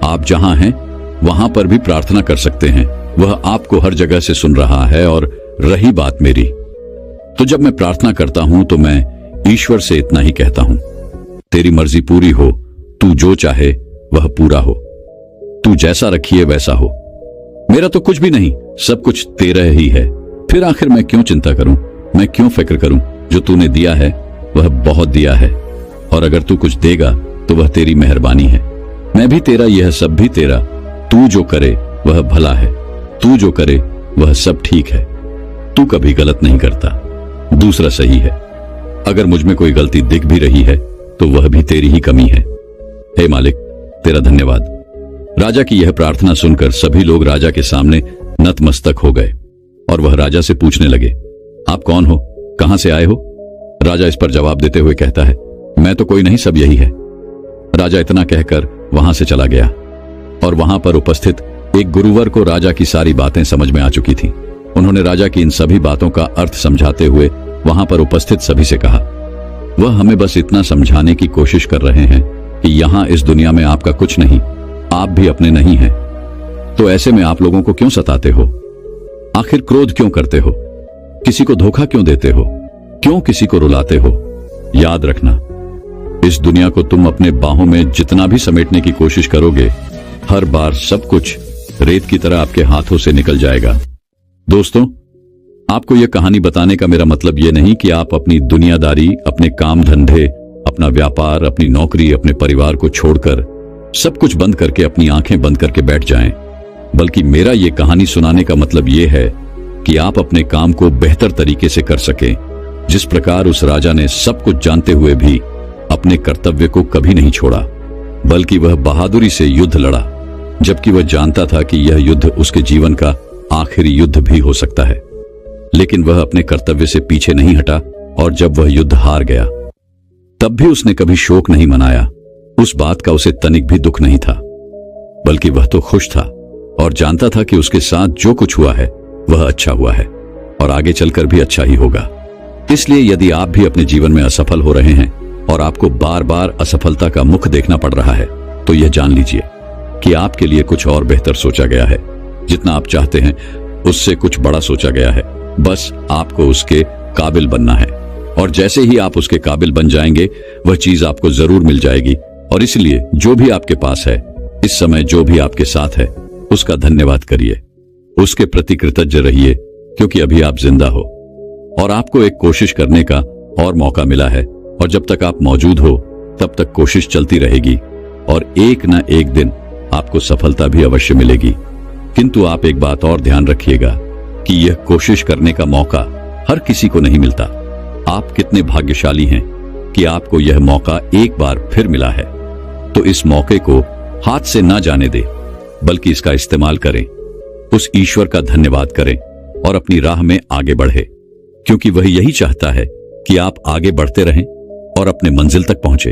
आप जहां हैं वहां पर भी प्रार्थना कर सकते हैं, वह आपको हर जगह से सुन रहा है। और रही बात मेरी, तो जब मैं प्रार्थना करता हूं तो मैं ईश्वर से इतना ही कहता हूं, तेरी मर्जी पूरी हो, तू जो चाहे वह पूरा हो, तू जैसा रखिए वैसा हो। मेरा तो कुछ भी नहीं, सब कुछ तेरा ही है। फिर आखिर मैं क्यों चिंता करूं, मैं क्यों फिक्र करूं? जो तूने दिया है वह बहुत दिया है, और अगर तू कुछ देगा तो वह तेरी मेहरबानी है। मैं भी तेरा, यह सब भी तेरा। तू जो करे वह भला है, तू जो करे वह सब ठीक है। तू कभी गलत नहीं करता, दूसरा सही है। अगर मुझ में कोई गलती दिख भी रही है तो वह भी तेरी ही कमी है। हे मालिक, तेरा धन्यवाद। राजा की यह प्रार्थना सुनकर सभी लोग राजा के सामने नतमस्तक हो गए और वह राजा से पूछने लगे, आप कौन हो, कहां से आए हो? राजा इस पर जवाब देते हुए कहता है, मैं तो कोई नहीं, सब यही है। राजा इतना कहकर वहां से चला गया और वहां पर उपस्थित एक गुरुवर को राजा की सारी बातें समझ में आ चुकी थी। उन्होंने राजा की इन सभी बातों का अर्थ समझाते हुए वहां पर उपस्थित सभी से कहा, वह हमें बस इतना समझाने की कोशिश कर रहे हैं कि यहां इस दुनिया में आपका कुछ नहीं, आप भी अपने नहीं हैं। तो ऐसे में आप लोगों को क्यों सताते हो? आखिर क्रोध क्यों करते हो? किसी को धोखा क्यों देते हो? क्यों किसी को रुलाते हो? याद रखना, इस दुनिया को तुम अपने बाहों में जितना भी समेटने की कोशिश करोगे, हर बार सब कुछ रेत की तरह आपके हाथों से निकल जाएगा। दोस्तों, आपको यह कहानी बताने का मेरा मतलब यह नहीं कि आप अपनी दुनियादारी, अपने काम धंधे, अपना व्यापार, अपनी नौकरी, अपने परिवार को छोड़कर सब कुछ बंद करके अपनी आंखें बंद करके बैठ जाएं। बल्कि मेरा यह कहानी सुनाने का मतलब यह है कि आप अपने काम को बेहतर तरीके से कर सकें, जिस प्रकार उस राजा ने सब कुछ जानते हुए भी अपने कर्तव्य को कभी नहीं छोड़ा, बल्कि वह बहादुरी से युद्ध लड़ा, जबकि वह जानता था कि यह युद्ध उसके जीवन का आखिरी युद्ध भी हो सकता है। लेकिन वह अपने कर्तव्य से पीछे नहीं हटा और जब वह युद्ध हार गया तब भी उसने कभी शोक नहीं मनाया। उस बात का उसे तनिक भी दुख नहीं था, बल्कि वह तो खुश था और जानता था कि उसके साथ जो कुछ हुआ है वह अच्छा हुआ है और आगे चलकर भी अच्छा ही होगा। इसलिए यदि आप भी अपने जीवन में असफल हो रहे हैं और आपको बार बार असफलता का मुख देखना पड़ रहा है, तो यह जान लीजिए कि आपके लिए कुछ और बेहतर सोचा गया है। जितना आप चाहते हैं उससे कुछ बड़ा सोचा गया है, बस आपको उसके काबिल बनना है। और जैसे ही आप उसके काबिल बन जाएंगे, वह चीज आपको जरूर मिल जाएगी। और इसलिए जो भी आपके पास है इस समय, जो भी आपके साथ है, उसका धन्यवाद करिए, उसके प्रति कृतज्ञ रहिए, क्योंकि अभी आप जिंदा हो और आपको एक कोशिश करने का और मौका मिला है। और जब तक आप मौजूद हो तब तक कोशिश चलती रहेगी और एक न एक दिन आपको सफलता भी अवश्य मिलेगी। किंतु आप एक बात और ध्यान रखिएगा कि यह कोशिश करने का मौका हर किसी को नहीं मिलता। आप कितने भाग्यशाली हैं कि आपको यह मौका एक बार फिर मिला है। तो इस मौके को हाथ से ना जाने दे। बल्कि इसका इस्तेमाल करें। उस ईश्वर का धन्यवाद करें और अपनी राह में आगे बढ़े, क्योंकि वह यही चाहता है कि आप आगे बढ़ते रहें और अपने मंजिल तक पहुंचे।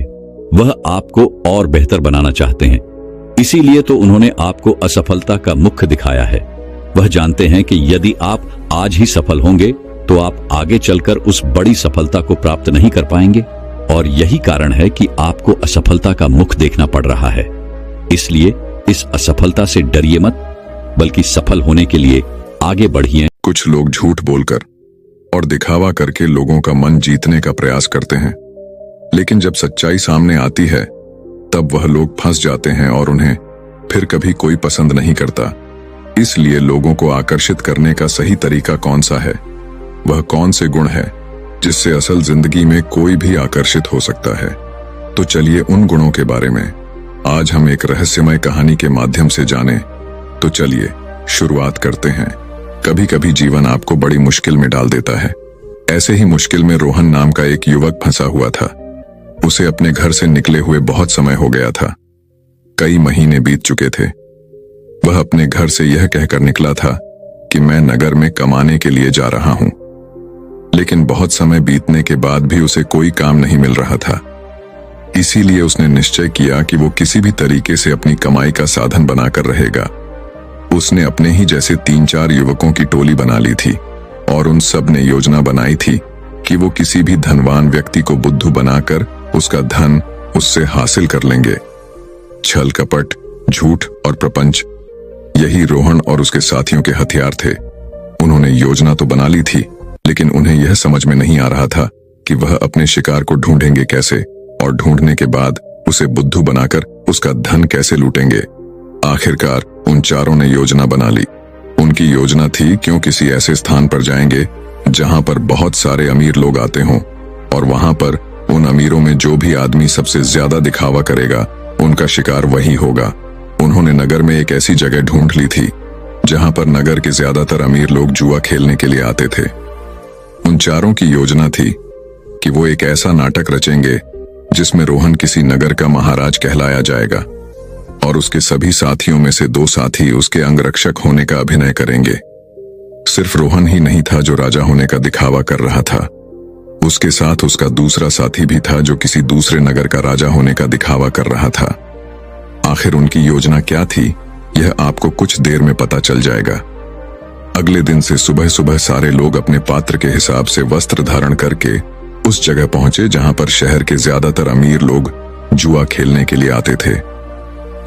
वह आपको और बेहतर बनाना चाहते हैं, इसीलिए तो उन्होंने आपको असफलता का मुख दिखाया है। वह जानते हैं कि यदि आप आज ही सफल होंगे तो आप आगे चलकर उस बड़ी सफलता को प्राप्त नहीं कर पाएंगे, और यही कारण है कि आपको असफलता का मुख देखना पड़ रहा है। इसलिए इस असफलता से डरिए मत, बल्कि सफल होने के लिए आगे बढ़िए। कुछ लोग झूठ बोलकर और दिखावा करके लोगों का मन जीतने का प्रयास करते हैं, लेकिन जब सच्चाई सामने आती है तब वह लोग फंस जाते हैं और उन्हें फिर कभी कोई पसंद नहीं करता। इसलिए लोगों को आकर्षित करने का सही तरीका कौन सा है, वह कौन से गुण है जिससे असल जिंदगी में कोई भी आकर्षित हो सकता है। तो चलिए उन गुणों के बारे में आज हम एक रहस्यमय कहानी के माध्यम से जानें। तो चलिए शुरुआत करते हैं। कभी कभी जीवन आपको बड़ी मुश्किल में डाल देता है। ऐसे ही मुश्किल में रोहन नाम का एक युवक फंसा हुआ था। उसे अपने घर से निकले हुए बहुत समय हो गया था। कई महीने बीत चुके थे। वह अपने घर से यह कहकर निकला था कि मैं नगर में कमाने के लिए जा रहा हूं, लेकिन बहुत समय बीतने के बाद भी उसे कोई काम नहीं मिल रहा था। इसीलिए उसने निश्चय किया कि वो किसी भी तरीके से अपनी कमाई का साधन बनाकर रहेगा। उसने अपने ही जैसे 3-4 युवकों की टोली बना ली थी और उन सब ने योजना बनाई थी कि वो किसी भी धनवान व्यक्ति को बुद्धू बनाकर उसका धन उससे हासिल कर लेंगे। छल कपट, झूठ और प्रपंच, यही रोहन और उसके साथियों के हथियार थे। उन्होंने योजना तो बना ली थी, लेकिन उन्हें यह समझ में नहीं आ रहा था कि वह अपने शिकार को ढूंढेंगे कैसे, और ढूंढने के बाद उसे बुद्धू बनाकर उसका धन कैसे लूटेंगे। आखिरकार उन चारों ने योजना बना ली। उनकी योजना थी क्यों किसी ऐसे स्थान पर जाएंगे जहां पर बहुत सारे अमीर लोग आते हों, और वहां पर उन अमीरों में जो भी आदमी सबसे ज्यादा दिखावा करेगा उनका शिकार वही होगा। उन्होंने नगर में एक ऐसी जगह ढूंढ ली थी जहां पर नगर के ज्यादातर अमीर लोग जुआ खेलने के लिए आते थे। उन चारों की योजना थी कि वो एक ऐसा नाटक रचेंगे जिसमें रोहन किसी नगर का महाराज कहलाया जाएगा और उसके सभी साथियों में से 2 साथी उसके अंगरक्षक होने का अभिनय करेंगे। सिर्फ रोहन ही नहीं था जो राजा होने का दिखावा कर रहा था, उसके साथ उसका दूसरा साथी भी था जो किसी दूसरे नगर का राजा होने का दिखावा कर रहा था। आखिर उनकी योजना क्या थी, यह आपको कुछ देर में पता चल जाएगा। अगले दिन से सुबह सुबह सारे लोग अपने पात्र के हिसाब से वस्त्र धारण करके उस जगह पहुंचे जहां पर शहर के ज्यादातर अमीर लोग जुआ खेलने के लिए आते थे।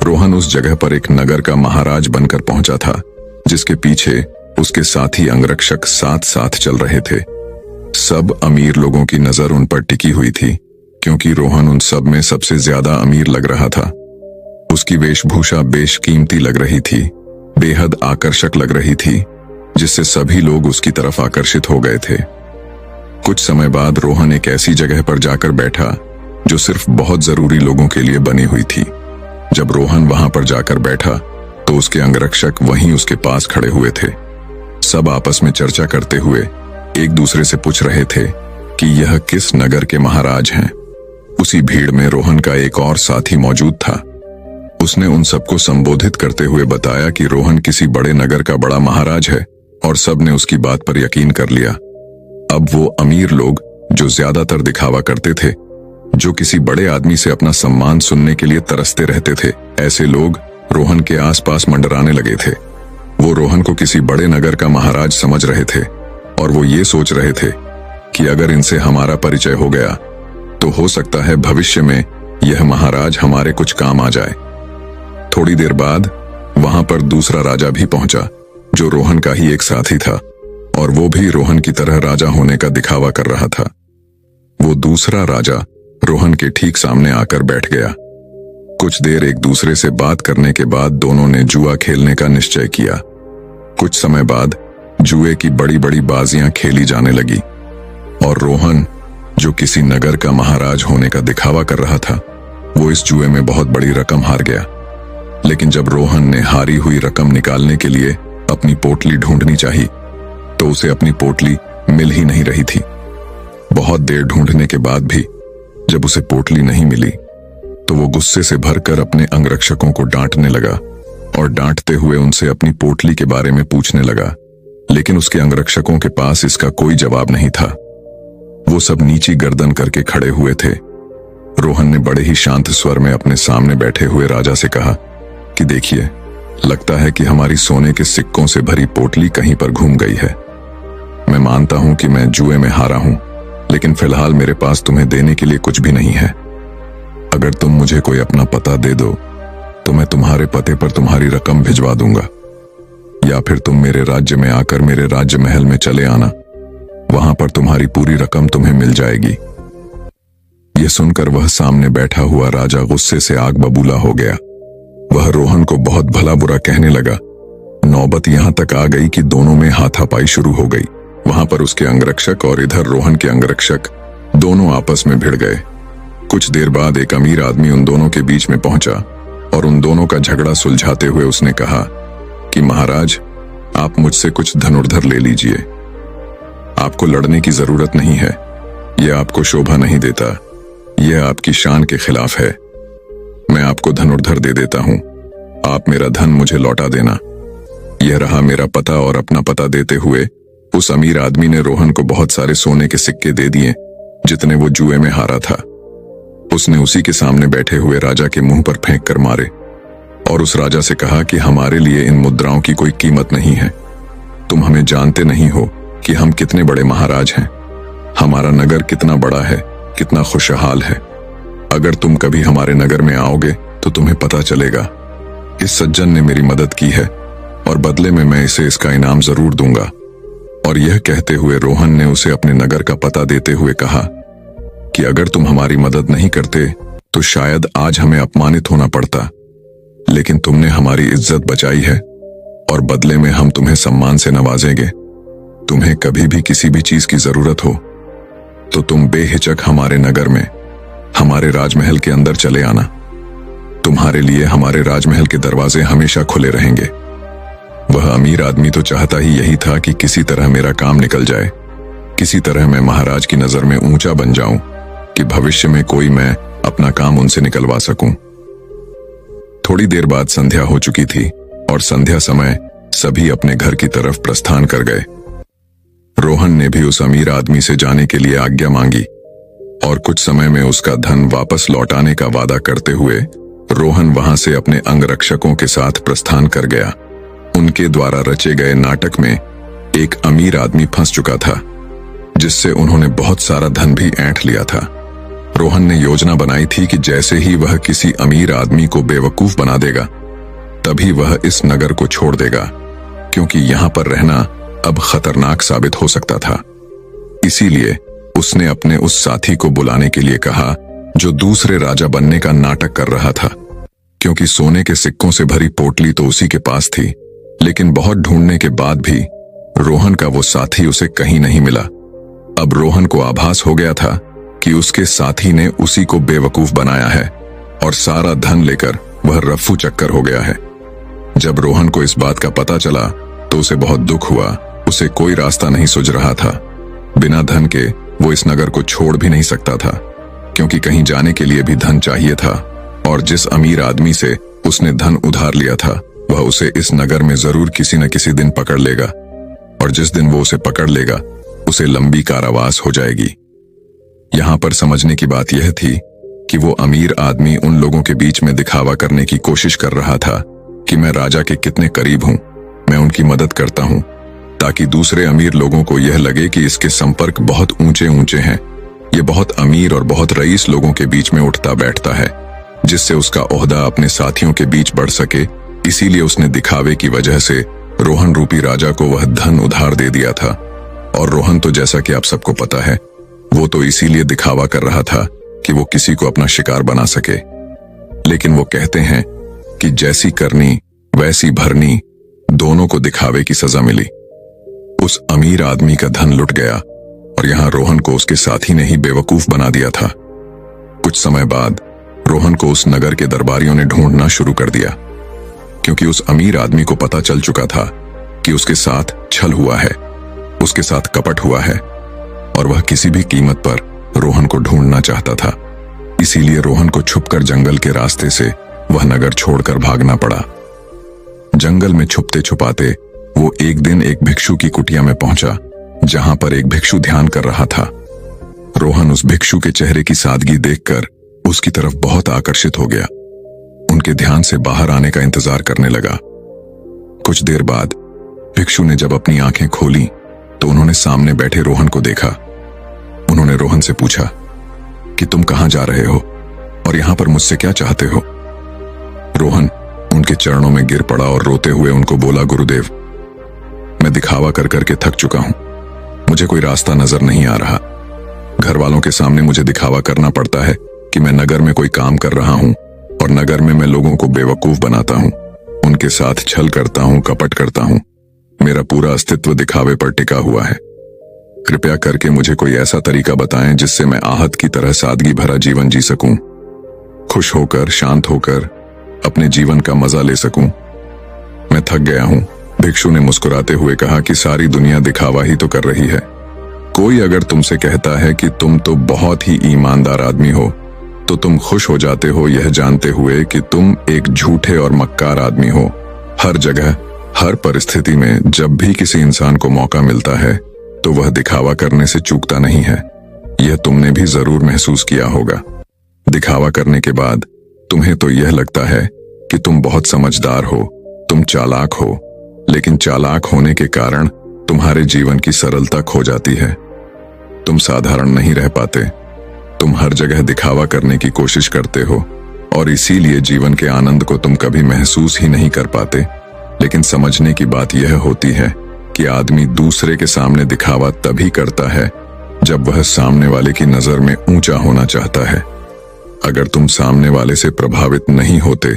रोहन उस जगह पर एक नगर का महाराज बनकर पहुंचा था, जिसके पीछे उसके साथी अंगरक्षक साथ साथ चल रहे थे। सब अमीर लोगों की नजर उन पर टिकी हुई थी, क्योंकि रोहन उन सब में सबसे ज्यादा अमीर लग रहा था। उसकी वेशभूषा बेशकीमती लग रही थी, बेहद आकर्षक लग रही थी, जिससे सभी लोग उसकी तरफ आकर्षित हो गए थे। कुछ समय बाद रोहन एक ऐसी जगह पर जाकर बैठा जो सिर्फ बहुत जरूरी लोगों के लिए बनी हुई थी। जब रोहन वहां पर जाकर बैठा तो उसके अंगरक्षक वहीं उसके पास खड़े हुए थे। सब आपस में चर्चा करते हुए एक दूसरे से पूछ रहे थे कि यह किस नगर के महाराज हैं। उसी भीड़ में रोहन का एक और साथी मौजूद था। उसने उन सबको संबोधित करते हुए बताया कि रोहन किसी बड़े नगर का बड़ा महाराज है, और सब ने उसकी बात पर यकीन कर लिया। अब वो अमीर लोग जो ज्यादातर दिखावा करते थे, जो किसी बड़े आदमी से अपना सम्मान सुनने के लिए तरसते रहते थे, ऐसे लोग रोहन के आसपास मंडराने लगे थे। वो रोहन को किसी बड़े नगर का महाराज समझ रहे थे, और वो ये सोच रहे थे कि अगर इनसे हमारा परिचय हो गया तो हो सकता है भविष्य में यह महाराज हमारे कुछ काम आ जाए। थोड़ी देर बाद वहां पर दूसरा राजा भी पहुंचा, जो रोहन का ही एक साथी था, और वो भी रोहन की तरह राजा होने का दिखावा कर रहा था। वो दूसरा राजा रोहन के ठीक सामने आकर बैठ गया। कुछ देर एक दूसरे से बात करने के बाद दोनों ने जुआ खेलने का निश्चय किया। कुछ समय बाद जुए की बड़ी बड़ी बाजियां खेली जाने लगी, और रोहन जो किसी नगर का महाराज होने का दिखावा कर रहा था, वो इस जुए में बहुत बड़ी रकम हार गया। लेकिन जब रोहन ने हारी हुई रकम निकालने के लिए अपनी पोटली ढूंढनी चाहिए तो उसे अपनी पोटली मिल ही नहीं रही थी। बहुत देर ढूंढने के बाद भी जब उसे पोटली नहीं मिली तो वो गुस्से से भरकर अपने अंगरक्षकों को डांटने लगा और डांटते हुए उनसे अपनी पोटली के बारे में पूछने लगा, लेकिन उसके अंगरक्षकों के पास इसका कोई जवाब नहीं था। वो सब नीची गर्दन करके खड़े हुए थे। रोहन ने बड़े ही शांत स्वर में अपने सामने बैठे हुए राजा से कहा कि देखिए, लगता है कि हमारी सोने के सिक्कों से भरी पोटली कहीं पर घूम गई है। मैं मानता हूं कि मैं जुए में हारा हूं, लेकिन फिलहाल मेरे पास तुम्हें देने के लिए कुछ भी नहीं है। अगर तुम मुझे कोई अपना पता दे दो तो मैं तुम्हारे पते पर तुम्हारी रकम भिजवा दूंगा, या फिर तुम मेरे राज्य में आकर मेरे राज्य महल में चले आना, वहां पर तुम्हारी पूरी रकम तुम्हें मिल जाएगी। यह सुनकर वह सामने बैठा हुआ राजा गुस्से से आग बबूला हो गया। वह रोहन को बहुत भला बुरा कहने लगा। नौबत यहां तक आ गई कि दोनों में हाथापाई शुरू हो गई। वहां पर उसके अंगरक्षक और इधर रोहन के अंगरक्षक दोनों आपस में भिड़ गए। कुछ देर बाद एक अमीर आदमी उन दोनों के बीच में पहुंचा और उन दोनों का झगड़ा सुलझाते हुए उसने कहा कि महाराज, आप मुझसे कुछ धनुर्धर ले लीजिए। आपको लड़ने की जरूरत नहीं है, यह आपको शोभा नहीं देता, यह आपकी शान के खिलाफ है। मैं आपको धनुर्धर दे देता हूं, आप मेरा धन मुझे लौटा देना। यह रहा मेरा पता। और अपना पता देते हुए उस अमीर आदमी ने रोहन को बहुत सारे सोने के सिक्के दे दिए जितने वो जुए में हारा था। उसने उसी के सामने बैठे हुए राजा के मुंह पर फेंक कर मारे और उस राजा से कहा कि हमारे लिए इन मुद्राओं की कोई कीमत नहीं है। तुम हमें जानते नहीं हो कि हम कितने बड़े महाराज हैं, हमारा नगर कितना बड़ा है, कितना खुशहाल है। अगर तुम कभी हमारे नगर में आओगे तो तुम्हें पता चलेगा। इस सज्जन ने मेरी मदद की है और बदले में मैं इसे इसका इनाम जरूर दूंगा। और यह कहते हुए रोहन ने उसे अपने नगर का पता देते हुए कहा कि अगर तुम हमारी मदद नहीं करते तो शायद आज हमें अपमानित होना पड़ता, लेकिन तुमने हमारी इज्जत बचाई है और बदले में हम तुम्हें सम्मान से नवाजेंगे। तुम्हें कभी भी किसी भी चीज की जरूरत हो तो तुम बेहिचक हमारे नगर में, हमारे राजमहल के अंदर चले आना। तुम्हारे लिए हमारे राजमहल के दरवाजे हमेशा खुले रहेंगे। वह अमीर आदमी तो चाहता ही यही था कि किसी तरह मेरा काम निकल जाए, किसी तरह मैं महाराज की नजर में ऊंचा बन जाऊं कि भविष्य में कोई मैं अपना काम उनसे निकलवा सकूं। थोड़ी देर बाद संध्या हो चुकी थी और संध्या समय सभी अपने घर की तरफ प्रस्थान कर गए। रोहन ने भी उस अमीर आदमी से जाने के लिए आज्ञा मांगी और कुछ समय में उसका धन वापस लौटाने का वादा करते हुए रोहन वहां से अपने अंगरक्षकों के साथ प्रस्थान कर गया। उनके द्वारा रचे गए नाटक में एक अमीर आदमी फंस चुका था, जिससे उन्होंने बहुत सारा धन भी ऐंठ लिया था। रोहन ने योजना बनाई थी कि जैसे ही वह किसी अमीर आदमी को बेवकूफ बना देगा तभी वह इस नगर को छोड़ देगा, क्योंकि यहां पर रहना अब खतरनाक साबित हो सकता था। इसीलिए उसने अपने उस साथी को बुलाने के लिए कहा जो दूसरे राजा बनने का नाटक कर रहा था, क्योंकि सोने के सिक्कों से भरी पोटली तो उसी के पास थी, लेकिन बहुत ढूंढने के बाद भी रोहन का वो साथी उसे कहीं नहीं मिला। अब रोहन को आभास हो गया था कि उसके साथी ने उसी को बेवकूफ बनाया है और सारा धन लेकर वह रफ्फू चक्कर हो गया है। जब रोहन को इस बात का पता चला तो उसे बहुत दुख हुआ। उसे कोई रास्ता नहीं सूझ रहा था। बिना धन के वो इस नगर को छोड़ भी नहीं सकता था, क्योंकि कहीं जाने के लिए भी धन चाहिए था, और जिस अमीर आदमी से उसने धन उधार लिया था वह उसे इस नगर में जरूर किसी न किसी दिन पकड़ लेगा, और जिस दिन वो उसे पकड़ लेगा उसे लंबी कारावास हो जाएगी। यहां पर समझने की बात यह थी कि वो अमीर आदमी उन लोगों के बीच में दिखावा करने की कोशिश कर रहा था कि मैं राजा के कितने करीब हूं, मैं उनकी मदद करता हूं, ताकि दूसरे अमीर लोगों को यह लगे कि इसके संपर्क बहुत ऊंचे ऊंचे हैं, ये बहुत अमीर और बहुत रईस लोगों के बीच में उठता बैठता है, जिससे उसका ओहदा अपने साथियों के बीच बढ़ सके। इसीलिए उसने दिखावे की वजह से रोहन रूपी राजा को वह धन उधार दे दिया था। और रोहन तो जैसा कि आप सबको पता है, वो तो इसीलिए दिखावा कर रहा था कि वो किसी को अपना शिकार बना सके। लेकिन वो कहते हैं कि जैसी करनी वैसी भरनी, दोनों को दिखावे की सजा मिली। उस अमीर आदमी का धन लुट गया और यहां रोहन को उसके साथी ने ही बेवकूफ बना दिया था। कुछ समय बाद रोहन को उस नगर के दरबारियों ने ढूंढना शुरू कर दिया, क्योंकि उस अमीर आदमी को पता चल चुका था कि उसके साथ छल हुआ है, उसके साथ कपट हुआ है, और वह किसी भी कीमत पर रोहन को ढूंढना चाहता था। इसीलिए रोहन को छुपकर जंगल के रास्ते से वह नगर छोड़कर भागना पड़ा। जंगल में छुपते छुपाते वो एक दिन एक भिक्षु की कुटिया में पहुंचा, जहां पर एक भिक्षु ध्यान कर रहा था। रोहन उस भिक्षु के चेहरे की सादगी देखकर उसकी तरफ बहुत आकर्षित हो गया। उनके ध्यान से बाहर आने का इंतजार करने लगा। कुछ देर बाद भिक्षु ने जब अपनी आंखें खोली तो उन्होंने सामने बैठे रोहन को देखा। उन्होंने रोहन से पूछा कि तुम कहां जा रहे हो और यहां पर मुझसे क्या चाहते हो? रोहन उनके चरणों में गिर पड़ा और रोते हुए उनको बोला, गुरुदेव, मैं दिखावा कर करके थक चुका हूं। मुझे कोई रास्ता नजर नहीं आ रहा। घर वालों के सामने मुझे दिखावा करना पड़ता है कि मैं नगर में कोई काम कर रहा हूं और नगर में मैं लोगों को बेवकूफ बनाता हूं, उनके साथ छल करता हूं, कपट करता हूं। मेरा पूरा अस्तित्व दिखावे पर टिका हुआ है। कृपया करके मुझे कोई ऐसा तरीका बताएं जिससे मैं आहत की तरह सादगी भरा जीवन जी सकूं, खुश होकर, शांत होकर अपने जीवन का मजा ले सकूं। मैं थक गया हूं। भिक्षु ने मुस्कुराते हुए कहा कि सारी दुनिया दिखावा ही तो कर रही है। कोई अगर तुमसे कहता है कि तुम तो बहुत ही ईमानदार आदमी हो, तो तुम खुश हो जाते हो यह जानते हुए कि तुम एक झूठे और मक्कार आदमी हो। हर जगह, हर परिस्थिति में जब भी किसी इंसान को मौका मिलता है तो वह दिखावा करने से चूकता नहीं है। यह तुमने भी जरूर महसूस किया होगा। दिखावा करने के बाद तुम्हें तो यह लगता है कि तुम बहुत समझदार हो, तुम चालाक हो, लेकिन चालाक होने के कारण तुम्हारे जीवन की सरलता खो जाती है। तुम साधारण नहीं रह पाते। तुम हर जगह दिखावा करने की कोशिश करते हो और इसीलिए जीवन के आनंद को तुम कभी महसूस ही नहीं कर पाते। लेकिन समझने की बात यह होती है कि आदमी दूसरे के सामने दिखावा तभी करता है जब वह सामने वाले की नजर में ऊंचा होना चाहता है। अगर तुम सामने वाले से प्रभावित नहीं होते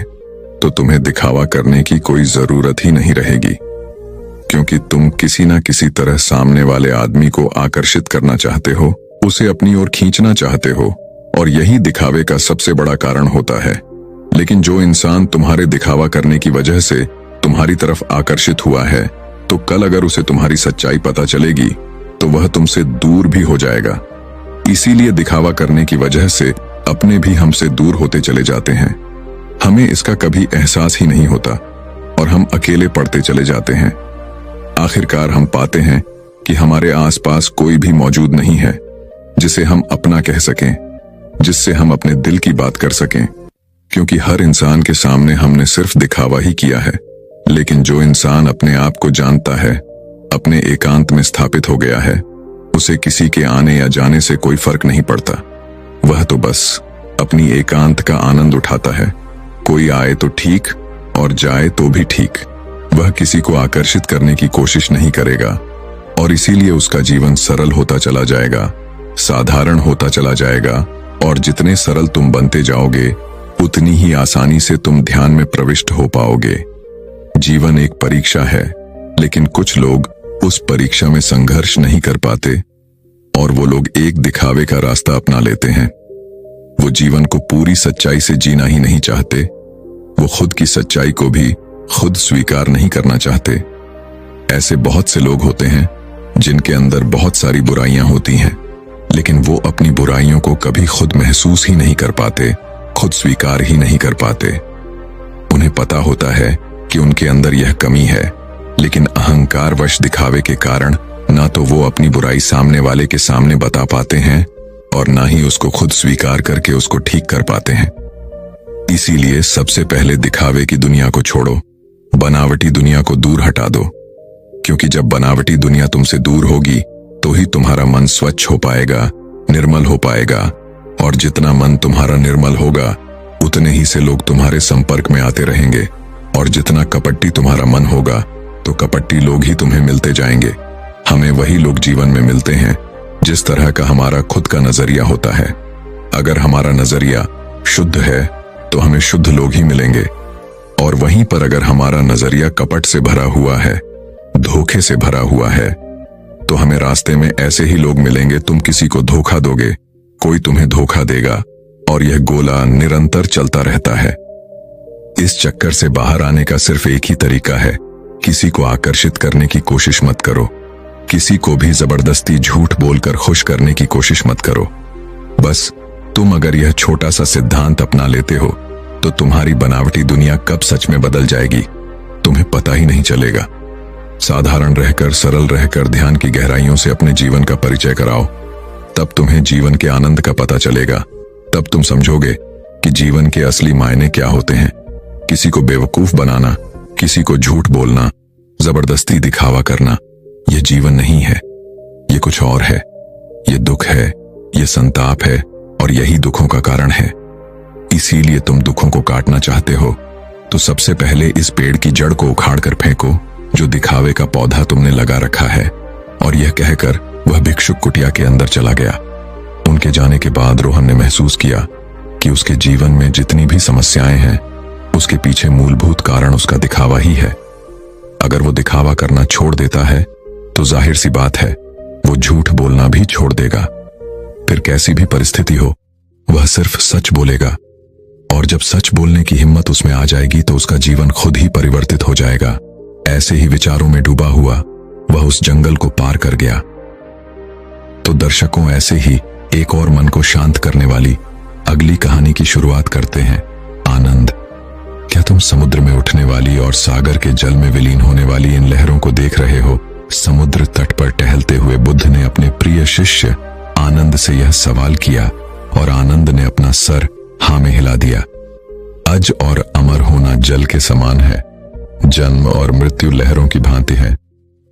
तो तुम्हें दिखावा करने की कोई जरूरत ही नहीं रहेगी, क्योंकि तुम किसी ना किसी तरह सामने वाले आदमी को आकर्षित करना चाहते हो, उसे अपनी ओर खींचना चाहते हो, और यही दिखावे का सबसे बड़ा कारण होता है। लेकिन जो इंसान तुम्हारे दिखावा करने की वजह से तुम्हारी तरफ आकर्षित हुआ है, तो कल अगर उसे तुम्हारी सच्चाई पता चलेगी तो वह तुमसे दूर भी हो जाएगा। इसीलिए दिखावा करने की वजह से अपने भी हमसे दूर होते चले जाते हैं। हमें इसका कभी एहसास ही नहीं होता और हम अकेले पड़ते चले जाते हैं। आखिरकार हम पाते हैं कि हमारे आसपास कोई भी मौजूद नहीं है जिसे हम अपना कह सकें, जिससे हम अपने दिल की बात कर सकें, क्योंकि हर इंसान के सामने हमने सिर्फ दिखावा ही किया है। लेकिन जो इंसान अपने आप को जानता है, अपने एकांत में स्थापित हो गया है, उसे किसी के आने या जाने से कोई फर्क नहीं पड़ता। वह तो बस अपनी एकांत का आनंद उठाता है। कोई आए तो ठीक और जाए तो भी ठीक। वह किसी को आकर्षित करने की कोशिश नहीं करेगा और इसीलिए उसका जीवन सरल होता चला जाएगा, साधारण होता चला जाएगा। और जितने सरल तुम बनते जाओगे उतनी ही आसानी से तुम ध्यान में प्रविष्ट हो पाओगे। जीवन एक परीक्षा है, लेकिन कुछ लोग उस परीक्षा में संघर्ष नहीं कर पाते और वो लोग एक दिखावे का रास्ता अपना लेते हैं। वो जीवन को पूरी सच्चाई से जीना ही नहीं चाहते। वो खुद की सच्चाई को भी खुद स्वीकार नहीं करना चाहते। ऐसे बहुत से लोग होते हैं जिनके अंदर बहुत सारी बुराइयां होती हैं, लेकिन वो अपनी बुराइयों को कभी खुद महसूस ही नहीं कर पाते, खुद स्वीकार ही नहीं कर पाते। उन्हें पता होता है कि उनके अंदर यह कमी है, लेकिन अहंकारवश दिखावे के कारण ना तो वो अपनी बुराई सामने वाले के सामने बता पाते हैं और ना ही उसको खुद स्वीकार करके उसको ठीक कर पाते हैं। इसीलिए सबसे पहले दिखावे की दुनिया को छोड़ो, बनावटी दुनिया को दूर हटा दो, क्योंकि जब बनावटी दुनिया तुमसे दूर होगी तो ही तुम्हारा मन स्वच्छ हो पाएगा, निर्मल हो पाएगा। और जितना मन तुम्हारा निर्मल होगा उतने ही से लोग तुम्हारे संपर्क में आते रहेंगे, और जितना कपटी तुम्हारा मन होगा तो कपटी लोग ही तुम्हें मिलते जाएंगे। हमें वही लोग जीवन में मिलते हैं जिस तरह का हमारा खुद का नजरिया होता है। अगर हमारा नजरिया शुद्ध है तो हमें शुद्ध लोग ही मिलेंगे, और वहीं पर अगर हमारा नजरिया कपट से भरा हुआ है, धोखे से भरा हुआ है, तो हमें रास्ते में ऐसे ही लोग मिलेंगे। तुम किसी को धोखा दोगे, कोई तुम्हें धोखा देगा, और यह गोला निरंतर चलता रहता है। इस चक्कर से बाहर आने का सिर्फ एक ही तरीका है, किसी को आकर्षित करने की कोशिश मत करो। किसी को भी जबरदस्ती झूठ बोलकर खुश करने की कोशिश मत करो। बस तुम अगर यह छोटा सा सिद्धांत अपना लेते हो तो तुम्हारी बनावटी दुनिया कब सच में बदल जाएगी। तुम्हें पता ही नहीं चलेगा। साधारण रहकर, सरल रहकर ध्यान की गहराइयों से अपने जीवन का परिचय कराओ, तब तुम्हें जीवन के आनंद का पता चलेगा। तब तुम समझोगे कि जीवन के असली मायने क्या होते हैं। किसी को बेवकूफ बनाना, किसी को झूठ बोलना, जबरदस्ती दिखावा करना, यह जीवन नहीं है। ये कुछ और है। ये दुख है, ये संताप है, और यही दुखों का कारण है। इसीलिए तुम दुखों को काटना चाहते हो तो सबसे पहले इस पेड़ की जड़ को उखाड़ कर फेंको जो दिखावे का पौधा तुमने लगा रखा है। और यह कहकर वह भिक्षुक कुटिया के अंदर चला गया। उनके जाने के बाद रोहन ने महसूस किया कि उसके जीवन में जितनी भी समस्याएं हैं, उसके पीछे मूलभूत कारण उसका दिखावा ही है। अगर वो दिखावा करना छोड़ देता है तो जाहिर सी बात है वो झूठ बोलना भी छोड़ देगा। फिर कैसी भी परिस्थिति हो, वह सिर्फ सच बोलेगा। और जब सच बोलने की हिम्मत उसमें आ जाएगी तो उसका जीवन खुद ही परिवर्तित हो जाएगा। ऐसे ही विचारों में डूबा हुआ वह उस जंगल को पार कर गया। तो दर्शकों, ऐसे ही एक और मन को शांत करने वाली अगली कहानी की शुरुआत करते हैं। आनंद। क्या तुम समुद्र में उठने वाली और सागर के जल में विलीन होने वाली इन लहरों को देख रहे हो? समुद्र तट पर टहलते हुए बुद्ध ने अपने प्रिय शिष्य आनंद से यह सवाल किया और आनंद ने अपना सर हाँ में हिला दिया। अज और अमर होना जल के समान है। जन्म और मृत्यु लहरों की भांति है।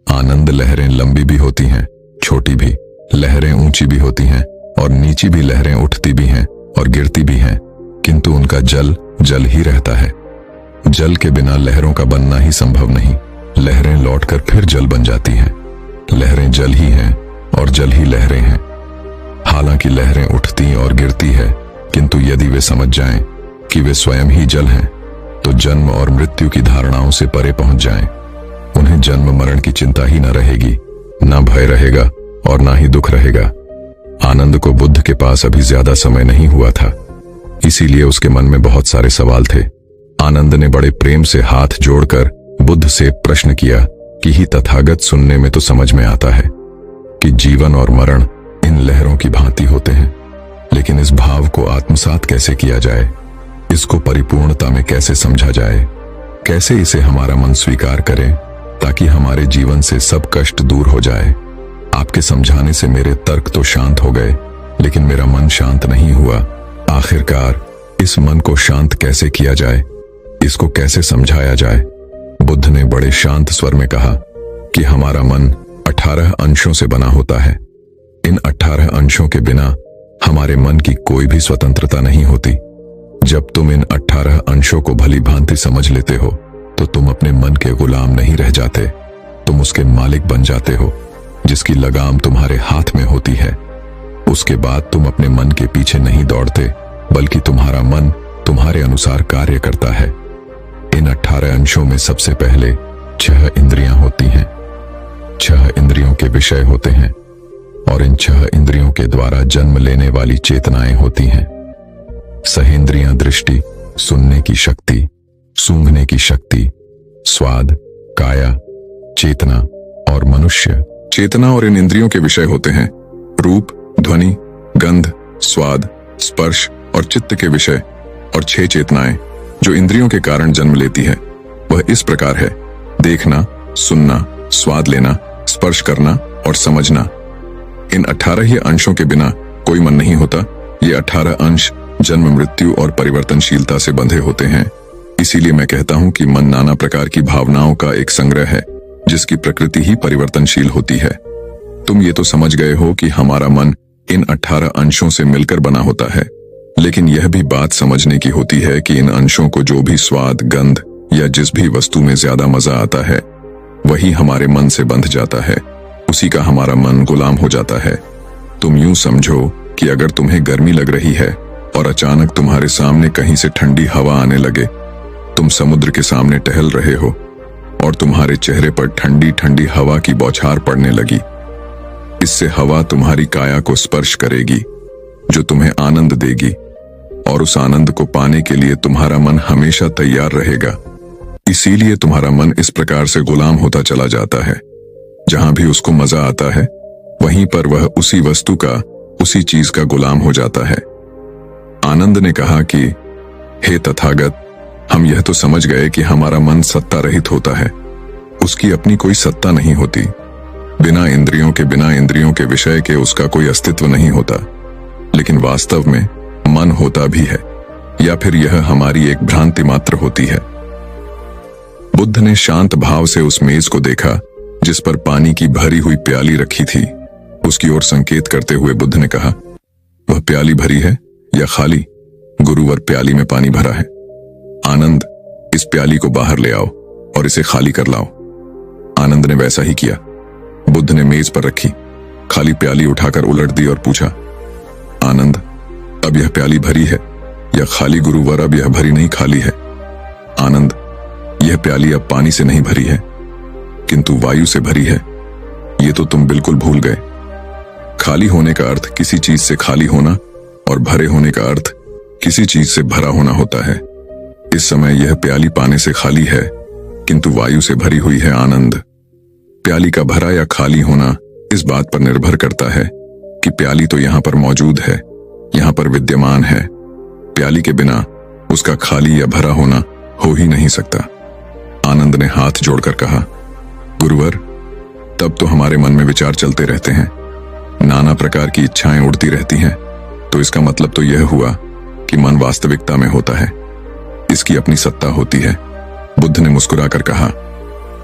आनंद लहरें लंबी भी होती हैं, छोटी भी। लहरें ऊंची भी होती हैं और नीची भी लहरें उठती भी हैं और गिरती भी हैं, किंतु उनका जल जल ही रहता है। जल के बिना लहरों का बनना ही संभव नहीं। लहरें लौटकर फिर जल बन जाती हैं। लहरें जल ही हैं और जल ही लहरें हैं। हालांकि लहरें उठती और गिरती है, किंतु यदि वे समझ जाएं कि वे स्वयं ही जल हैं तो जन्म और मृत्यु की धारणाओं से परे पहुंच जाएं। उन्हें जन्म मरण की चिंता ही न रहेगी, ना भय रहेगा और ना ही दुख रहेगा। आनंद को बुद्ध के पास अभी ज्यादा समय नहीं हुआ था, इसीलिए उसके मन में बहुत सारे सवाल थे। आनंद ने बड़े प्रेम से हाथ जोड़कर बुद्ध से प्रश्न किया कि ही तथागत, सुनने में तो समझ में आता है कि जीवन और मरण इन लहरों की भांति होते हैं, लेकिन इस भाव को आत्मसात कैसे किया जाए? इसको परिपूर्णता में कैसे समझा जाए? कैसे इसे हमारा मन स्वीकार करे ताकि हमारे जीवन से सब कष्ट दूर हो जाए? आपके समझाने से मेरे तर्क तो शांत हो गए, लेकिन मेरा मन शांत नहीं हुआ। आखिरकार इस मन को शांत कैसे किया जाए? इसको कैसे समझाया जाए? बुद्ध ने बड़े शांत स्वर में कहा कि हमारा मन 18 अंशों से बना होता है। इन 18 अंशों के बिना हमारे मन की कोई भी स्वतंत्रता नहीं होती। जब तुम इन 18 अंशों को भली भांति समझ लेते हो तो तुम अपने मन के गुलाम नहीं रह जाते, तुम उसके मालिक बन जाते हो, जिसकी लगाम तुम्हारे हाथ में होती है। उसके बाद तुम अपने मन के पीछे नहीं दौड़ते, बल्कि तुम्हारा मन तुम्हारे अनुसार कार्य करता है। इन 18 अंशों में सबसे पहले 6 इंद्रियां होती हैं। 6 इंद्रियों के विषय होते हैं और इन 6 इंद्रियों के द्वारा जन्म लेने वाली चेतनाएं होती हैं। सहेंद्रियां दृष्टि, सुनने की शक्ति, सूंघने की शक्ति, स्वाद, काया, चेतना और मनुष्य। चेतना और इन इंद्रियों के विषय होते हैं रूप, ध्वनि, गंध, स्वाद, स्पर्श और चित्त के विषय। और 6 चेतनाएं जो इंद्रियों के कारण जन्म लेती है वह इस प्रकार है: देखना, सुनना, स्वाद लेना, स्पर्श करना और समझना। इन 18 ही अंशों के बिना कोई मन नहीं होता। ये 18 अंश जन्म, मृत्यु और परिवर्तनशीलता से बंधे होते हैं। इसीलिए मैं कहता हूं कि मन नाना प्रकार की भावनाओं का एक संग्रह है जिसकी प्रकृति ही परिवर्तनशील होती है। तुम ये तो समझ गए हो कि हमारा मन इन 18 अंशों से मिलकर बना होता है, लेकिन यह भी बात समझने की होती है कि इन अंशों को जो भी स्वाद, गंध या जिस भी वस्तु में ज्यादा मजा आता है वही हमारे मन से बंध जाता है, उसी का हमारा मन गुलाम हो जाता है। तुम यूं समझो कि अगर तुम्हें गर्मी लग रही है और अचानक तुम्हारे सामने कहीं से ठंडी हवा आने लगे, तुम समुद्र के सामने टहल रहे हो और तुम्हारे चेहरे पर ठंडी ठंडी हवा की बौछार पड़ने लगी। इससे हवा तुम्हारी काया को स्पर्श करेगी जो तुम्हें आनंद देगी, और उस आनंद को पाने के लिए तुम्हारा मन हमेशा तैयार रहेगा। इसीलिए तुम्हारा मन इस प्रकार से गुलाम होता चला जाता है। जहां भी उसको मजा आता है वहीं पर वह उसी वस्तु का, उसी चीज का गुलाम हो जाता है। आनंद ने कहा कि हे तथागत, हम यह तो समझ गए कि हमारा मन सत्ता रहित होता है, उसकी अपनी कोई सत्ता नहीं होती। बिना इंद्रियों के विषय के उसका कोई अस्तित्व नहीं होता। लेकिन वास्तव में मन होता भी है, या फिर यह हमारी एक भ्रांति मात्र होती है। बुद्ध ने शांत भाव से उस मेज को देखा जिस पर पानी की भरी हुई प्याली रखी थी। उसकी ओर संकेत करते हुए बुद्ध ने कहा, वह प्याली भरी है या खाली? गुरुवर, प्याली में पानी भरा है। आनंद, इस प्याली को बाहर ले आओ और इसे खाली कर लाओ। आनंद ने वैसा ही किया। बुद्ध ने मेज पर रखी खाली प्याली उठाकर उलट दी और पूछा, आनंद, अब यह प्याली भरी है या खाली? गुरुवर, अब यह भरी नहीं, खाली है। आनंद, यह प्याली अब पानी से नहीं भरी है किंतु वायु से भरी है। ये तो तुम बिल्कुल भूल गए। खाली होने का अर्थ किसी चीज से खाली होना और भरे होने का अर्थ किसी चीज से भरा होना होता है। इस समय यह प्याली पानी से खाली है किंतु वायु से भरी हुई है। आनंद, प्याली का भरा या खाली होना इस बात पर निर्भर करता है कि प्याली तो यहां पर मौजूद है, यहां पर विद्यमान है। प्याली के बिना उसका खाली या भरा होना हो ही नहीं सकता। आनंद ने हाथ जोड़कर कहा, गुरुवर, तब तो हमारे मन में विचार चलते रहते हैं, नाना प्रकार की इच्छाएं उड़ती रहती हैं। तो इसका मतलब तो यह हुआ कि मन वास्तविकता में होता है, इसकी अपनी सत्ता होती है। बुद्ध ने मुस्कुराकर कहा,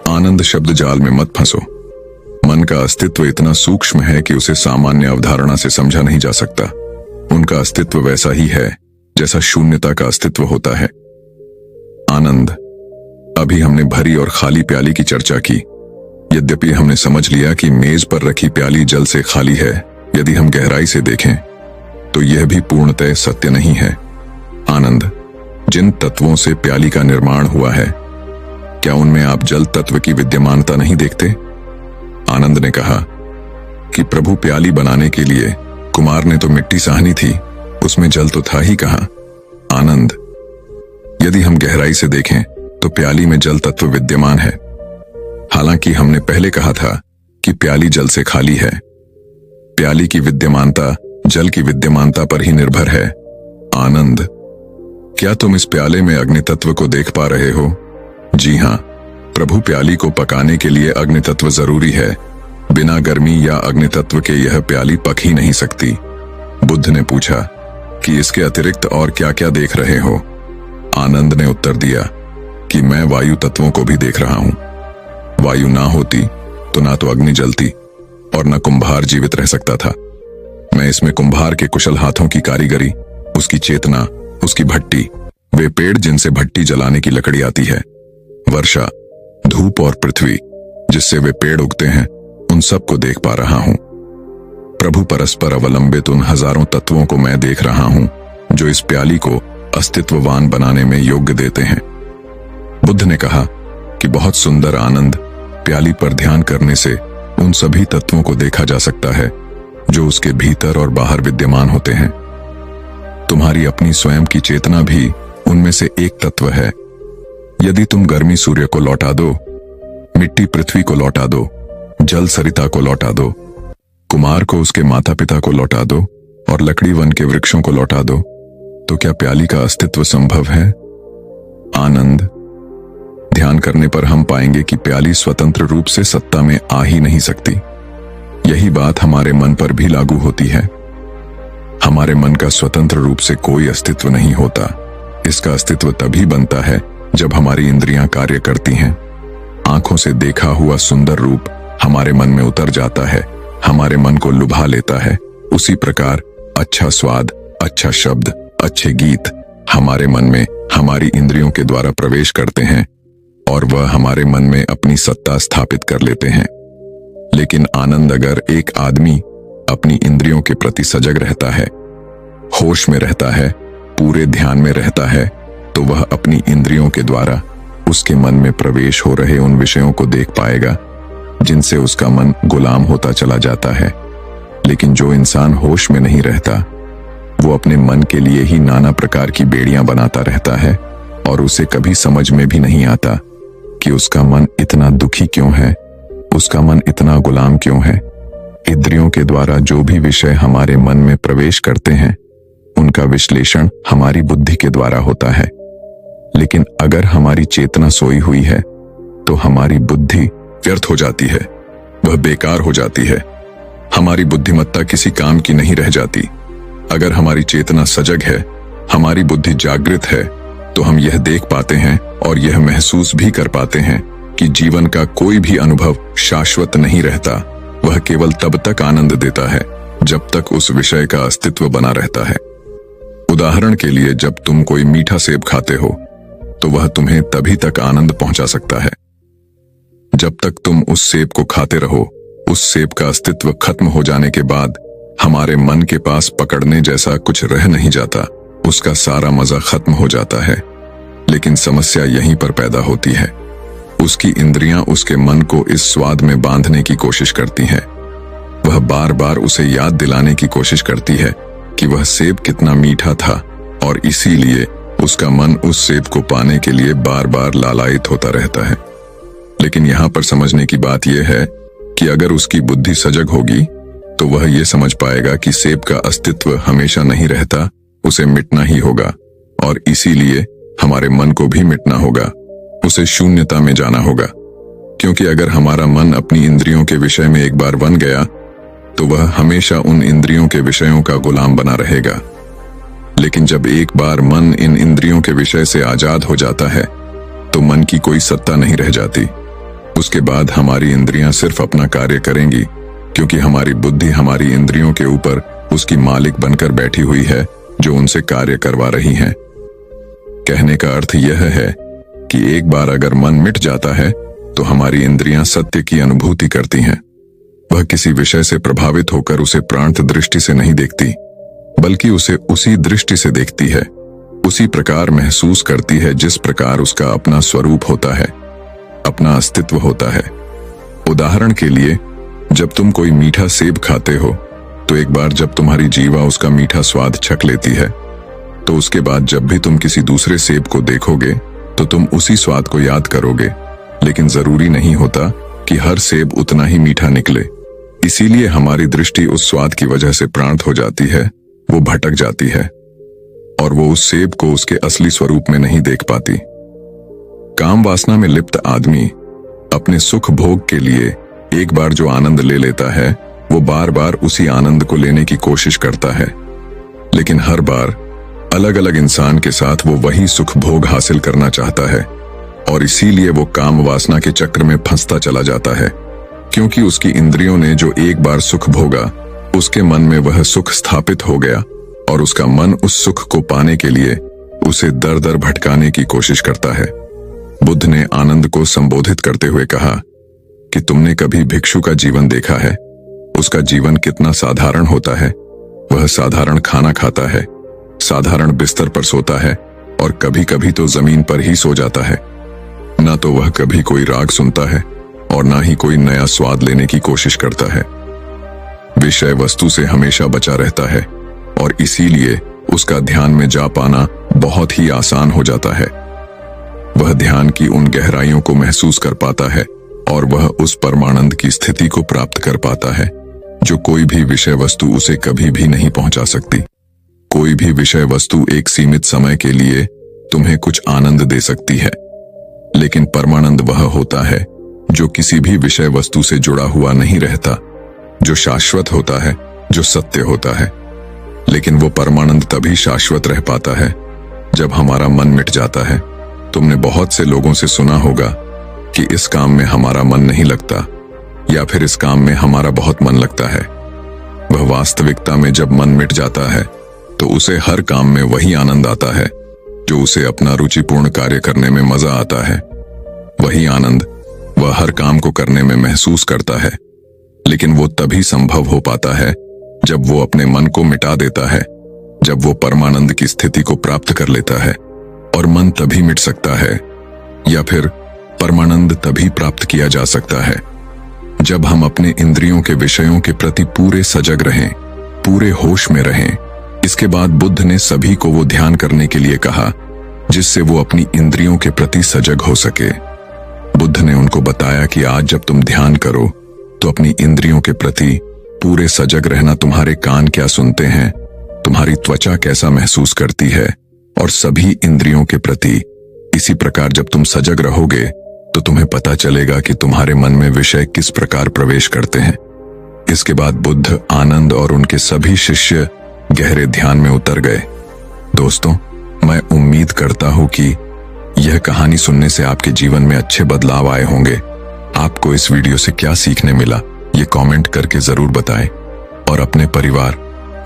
आनंद, शब्द जाल में मत फंसो। मन का अस्तित्व इतना सूक्ष्म है कि उसे सामान्य अवधारणा से समझा नहीं जा सकता। उनका अस्तित्व वैसा ही है जैसा शून्यता का अस्तित्व होता है। आनंद, अभी हमने भरी और खाली प्याली की चर्चा की। यद्यपि हमने समझ लिया कि मेज पर रखी प्याली जल से खाली है, यदि हम गहराई से देखें तो यह भी पूर्णतः सत्य नहीं है। आनंद, जिन तत्वों से प्याली का निर्माण हुआ है, क्या उनमें आप जल तत्व की विद्यमानता नहीं देखते? आनंद ने कहा कि प्रभु, प्याली बनाने के लिए कुमार ने तो मिट्टी साहनी थी, उसमें जल तो था ही कहां? आनंद, यदि हम गहराई से देखें तो प्याली में जल तत्व विद्यमान है। हालांकि हमने पहले कहा था कि प्याली जल से खाली है। प्याली की विद्यमानता जल की विद्यमानता पर ही निर्भर है। आनंद, क्या तुम इस प्याले में अग्नि तत्व को देख पा रहे हो? जी हां, प्रभु, प्याली को पकाने के लिए अग्नि तत्व जरूरी है। बिना गर्मी या अग्नि तत्व के यह प्याली पक ही नहीं सकती। बुद्ध ने पूछा कि इसके अतिरिक्त और क्या क्या देख रहे हो? आनंद ने उत्तर दिया कि मैं वायु तत्वों को भी देख रहा हूं। वायु ना होती तो ना तो अग्नि जलती और न कुंभार जीवित रह सकता था। मैं इसमें कुंभार के कुशल हाथों की कारीगरी, उसकी चेतना, उसकी भट्टी, वे पेड़ जिनसे भट्टी जलाने की लकड़ी आती है, वर्षा, धूप और पृथ्वी जिससे वे पेड़ उगते हैं, उन सब को देख पा रहा हूं। प्रभु, परस्पर अवलंबित उन हजारों तत्वों को मैं देख रहा हूं जो इस प्याली को अस्तित्ववान बनाने में योग्य देते हैं। बुद्ध ने कहा कि बहुत सुंदर आनंद, प्याली पर ध्यान करने से उन सभी तत्वों को देखा जा सकता है जो उसके भीतर और बाहर विद्यमान होते हैं। तुम्हारी अपनी स्वयं की चेतना भी उनमें से एक तत्व है। यदि तुम गर्मी सूर्य को लौटा दो, मिट्टी पृथ्वी को लौटा दो, जल सरिता को लौटा दो, कुमार को उसके माता पिता को लौटा दो और लकड़ी वन के वृक्षों को लौटा दो, तो क्या प्याली का अस्तित्व संभव है? आनंद, ध्यान करने पर हम पाएंगे कि प्याली स्वतंत्र रूप से सत्ता में आ ही नहीं सकती। यही बात हमारे मन पर भी लागू होती है। हमारे मन का स्वतंत्र रूप से कोई अस्तित्व नहीं होता। इसका अस्तित्व तभी बनता है जब हमारी इंद्रियां कार्य करती हैं। आंखों से देखा हुआ सुंदर रूप हमारे मन में उतर जाता है, हमारे मन को लुभा लेता है। उसी प्रकार अच्छा स्वाद, अच्छा शब्द, अच्छे गीत हमारे मन में हमारी इंद्रियों के द्वारा प्रवेश करते हैं और वह हमारे मन में अपनी सत्ता स्थापित कर लेते हैं। लेकिन आनंद, अगर एक आदमी अपनी इंद्रियों के प्रति सजग रहता है, होश में रहता है, पूरे ध्यान में रहता है, तो वह अपनी इंद्रियों के द्वारा उसके मन में प्रवेश हो रहे उन विषयों को देख पाएगा जिनसे उसका मन गुलाम होता चला जाता है। लेकिन जो इंसान होश में नहीं रहता, वो अपने मन के लिए ही नाना प्रकार की बेड़ियां बनाता रहता है और उसे कभी समझ में भी नहीं आता कि उसका मन इतना दुखी क्यों है, उसका मन इतना गुलाम क्यों है। इंद्रियों के द्वारा जो भी विषय हमारे मन में प्रवेश करते हैं, उनका विश्लेषण हमारी बुद्धि के द्वारा होता है। लेकिन अगर हमारी चेतना सोई हुई है तो हमारी बुद्धि व्यर्थ हो जाती है, वह बेकार हो जाती है। हमारी बुद्धिमत्ता किसी काम की नहीं रह जाती। अगर हमारी चेतना सजग है, हमारी बुद्धि जागृत है, तो हम यह देख पाते हैं और यह महसूस भी कर पाते हैं कि जीवन का कोई भी अनुभव शाश्वत नहीं रहता। वह केवल तब तक आनंद देता है जब तक उस विषय का अस्तित्व बना रहता है। उदाहरण के लिए, जब तुम कोई मीठा सेब खाते हो तो वह तुम्हें तभी तक आनंद पहुंचा सकता है जब तक तुम उस सेब को खाते रहो। उस सेब का अस्तित्व खत्म हो जाने के बाद हमारे मन के पास पकड़ने जैसा कुछ रह नहीं जाता, उसका सारा मजा खत्म हो जाता है। लेकिन समस्या यहीं पर पैदा होती है। उसकी इंद्रियां उसके मन को इस स्वाद में बांधने की कोशिश करती हैं। वह बार बार उसे याद दिलाने की कोशिश करती है कि वह सेब कितना मीठा था, और इसीलिए उसका मन उस सेब को पाने के लिए बार बार लालायित होता रहता है। लेकिन यहां पर समझने की बात यह है कि अगर उसकी बुद्धि सजग होगी तो वह यह समझ पाएगा कि सेब का अस्तित्व हमेशा नहीं रहता, उसे मिटना ही होगा, और इसीलिए हमारे मन को भी मिटना होगा, उसे शून्यता में जाना होगा। क्योंकि अगर हमारा मन अपनी इंद्रियों के विषय में एक बार बन गया तो वह हमेशा उन इंद्रियों के विषयों का गुलाम बना रहेगा। लेकिन जब एक बार मन इन इंद्रियों के विषय से आजाद हो जाता है तो मन की कोई सत्ता नहीं रह जाती। उसके बाद हमारी इंद्रियां सिर्फ अपना कार्य करेंगी, क्योंकि हमारी बुद्धि हमारी इंद्रियों के ऊपर उसकी मालिक बनकर बैठी हुई है, जो उनसे कार्य करवा रही हैं। कहने का अर्थ यह है कि एक बार अगर मन मिट जाता है तो हमारी इंद्रियां सत्य की अनुभूति करती हैं। वह किसी विषय से प्रभावित होकर उसे प्रांत दृष्टि से नहीं देखती, बल्कि उसे उसी दृष्टि से देखती है, उसी प्रकार महसूस करती है जिस प्रकार उसका अपना स्वरूप होता है, अपना अस्तित्व होता है। उदाहरण के लिए, जब तुम कोई मीठा सेब खाते हो तो एक बार जब तुम्हारी जीवा उसका मीठा स्वाद चख लेती है तो उसके बाद जब भी तुम किसी दूसरे सेब को देखोगे तो तुम उसी स्वाद को याद करोगे। लेकिन जरूरी नहीं होता कि हर सेब उतना ही मीठा निकले। इसीलिए हमारी दृष्टि उस स्वाद की वजह से प्रांत हो जाती है, वो भटक जाती है और वो उस सेब को उसके असली स्वरूप में नहीं देख पाती। काम वासना में लिप्त आदमी अपने सुख भोग के लिए एक बार जो आनंद ले लेता है वो बार बार उसी आनंद को लेने की कोशिश करता है। लेकिन हर बार अलग अलग इंसान के साथ वो वही सुख भोग हासिल करना चाहता है, और इसीलिए वो काम वासना के चक्र में फंसता चला जाता है। क्योंकि उसकी इंद्रियों ने जो एक बार सुख भोगा, उसके मन में वह सुख स्थापित हो गया और उसका मन उस सुख को पाने के लिए उसे दर दर भटकाने की कोशिश करता है। बुद्ध ने आनंद को संबोधित करते हुए कहा कि तुमने कभी भिक्षु का जीवन देखा है? उसका जीवन कितना साधारण होता है। वह साधारण खाना खाता है, साधारण बिस्तर पर सोता है और कभी कभी तो जमीन पर ही सो जाता है। ना तो वह कभी कोई राग सुनता है और ना ही कोई नया स्वाद लेने की कोशिश करता है। विषय वस्तु से हमेशा बचा रहता है और इसीलिए उसका ध्यान में जा पाना बहुत ही आसान हो जाता है। वह ध्यान की उन गहराइयों को महसूस कर पाता है और वह उस परमानंद की स्थिति को प्राप्त कर पाता है जो कोई भी विषय वस्तु उसे कभी भी नहीं पहुंचा सकती। कोई भी विषय वस्तु एक सीमित समय के लिए तुम्हें कुछ आनंद दे सकती है, लेकिन परमानंद वह होता है जो किसी भी विषय वस्तु से जुड़ा हुआ नहीं रहता, जो शाश्वत होता है, जो सत्य होता है। लेकिन वो परमानंद तभी शाश्वत रह पाता है जब हमारा मन मिट जाता है। तुमने बहुत से लोगों से सुना होगा कि इस काम में हमारा मन नहीं लगता, या फिर इस काम में हमारा बहुत मन लगता है। वह वास्तविकता में जब मन मिट जाता है तो उसे हर काम में वही आनंद आता है जो उसे अपना रुचिपूर्ण कार्य करने में मजा आता है। वही आनंद वह हर काम को करने में महसूस करता है, लेकिन वो तभी संभव हो पाता है जब वो अपने मन को मिटा देता है, जब वो परमानंद की स्थिति को प्राप्त कर लेता है। और मन तभी मिट सकता है या फिर परमानंद तभी प्राप्त किया जा सकता है जब हम अपने इंद्रियों के विषयों के प्रति पूरे सजग रहें, पूरे होश में रहें। इसके बाद बुद्ध ने सभी को वो ध्यान करने के लिए कहा जिससे वो अपनी इंद्रियों के प्रति सजग हो सके। बुद्ध ने उनको बताया कि आज जब तुम ध्यान करो तो अपनी इंद्रियों के प्रति पूरे सजग रहना। तुम्हारे कान क्या सुनते हैं, तुम्हारी त्वचा कैसा महसूस करती है, और सभी इंद्रियों के प्रति इसी प्रकार जब तुम सजग रहोगे तो तुम्हें पता चलेगा कि तुम्हारे मन में विषय किस प्रकार प्रवेश करते हैं। इसके बाद बुद्ध, आनंद और उनके सभी शिष्य गहरे ध्यान में उतर गए। दोस्तों, मैं उम्मीद करता हूं कि यह कहानी सुनने से आपके जीवन में अच्छे बदलाव आए होंगे। आपको इस वीडियो से क्या सीखने मिला, ये कमेंट करके जरूर बताएं और अपने परिवार,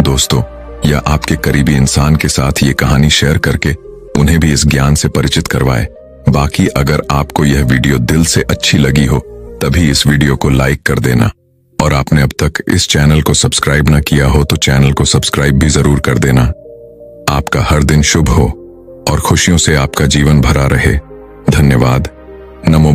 दोस्तों या आपके करीबी इंसान के साथ ये कहानी शेयर करके उन्हें भी इस ज्ञान से परिचित करवाएं। बाकी अगर आपको यह वीडियो दिल से अच्छी लगी हो तभी इस वीडियो को लाइक कर देना, और आपने अब तक इस चैनल को सब्सक्राइब ना किया हो तो चैनल को सब्सक्राइब भी जरूर कर देना। आपका हर दिन शुभ हो और खुशियों से आपका जीवन भरा रहे। धन्यवाद। नमो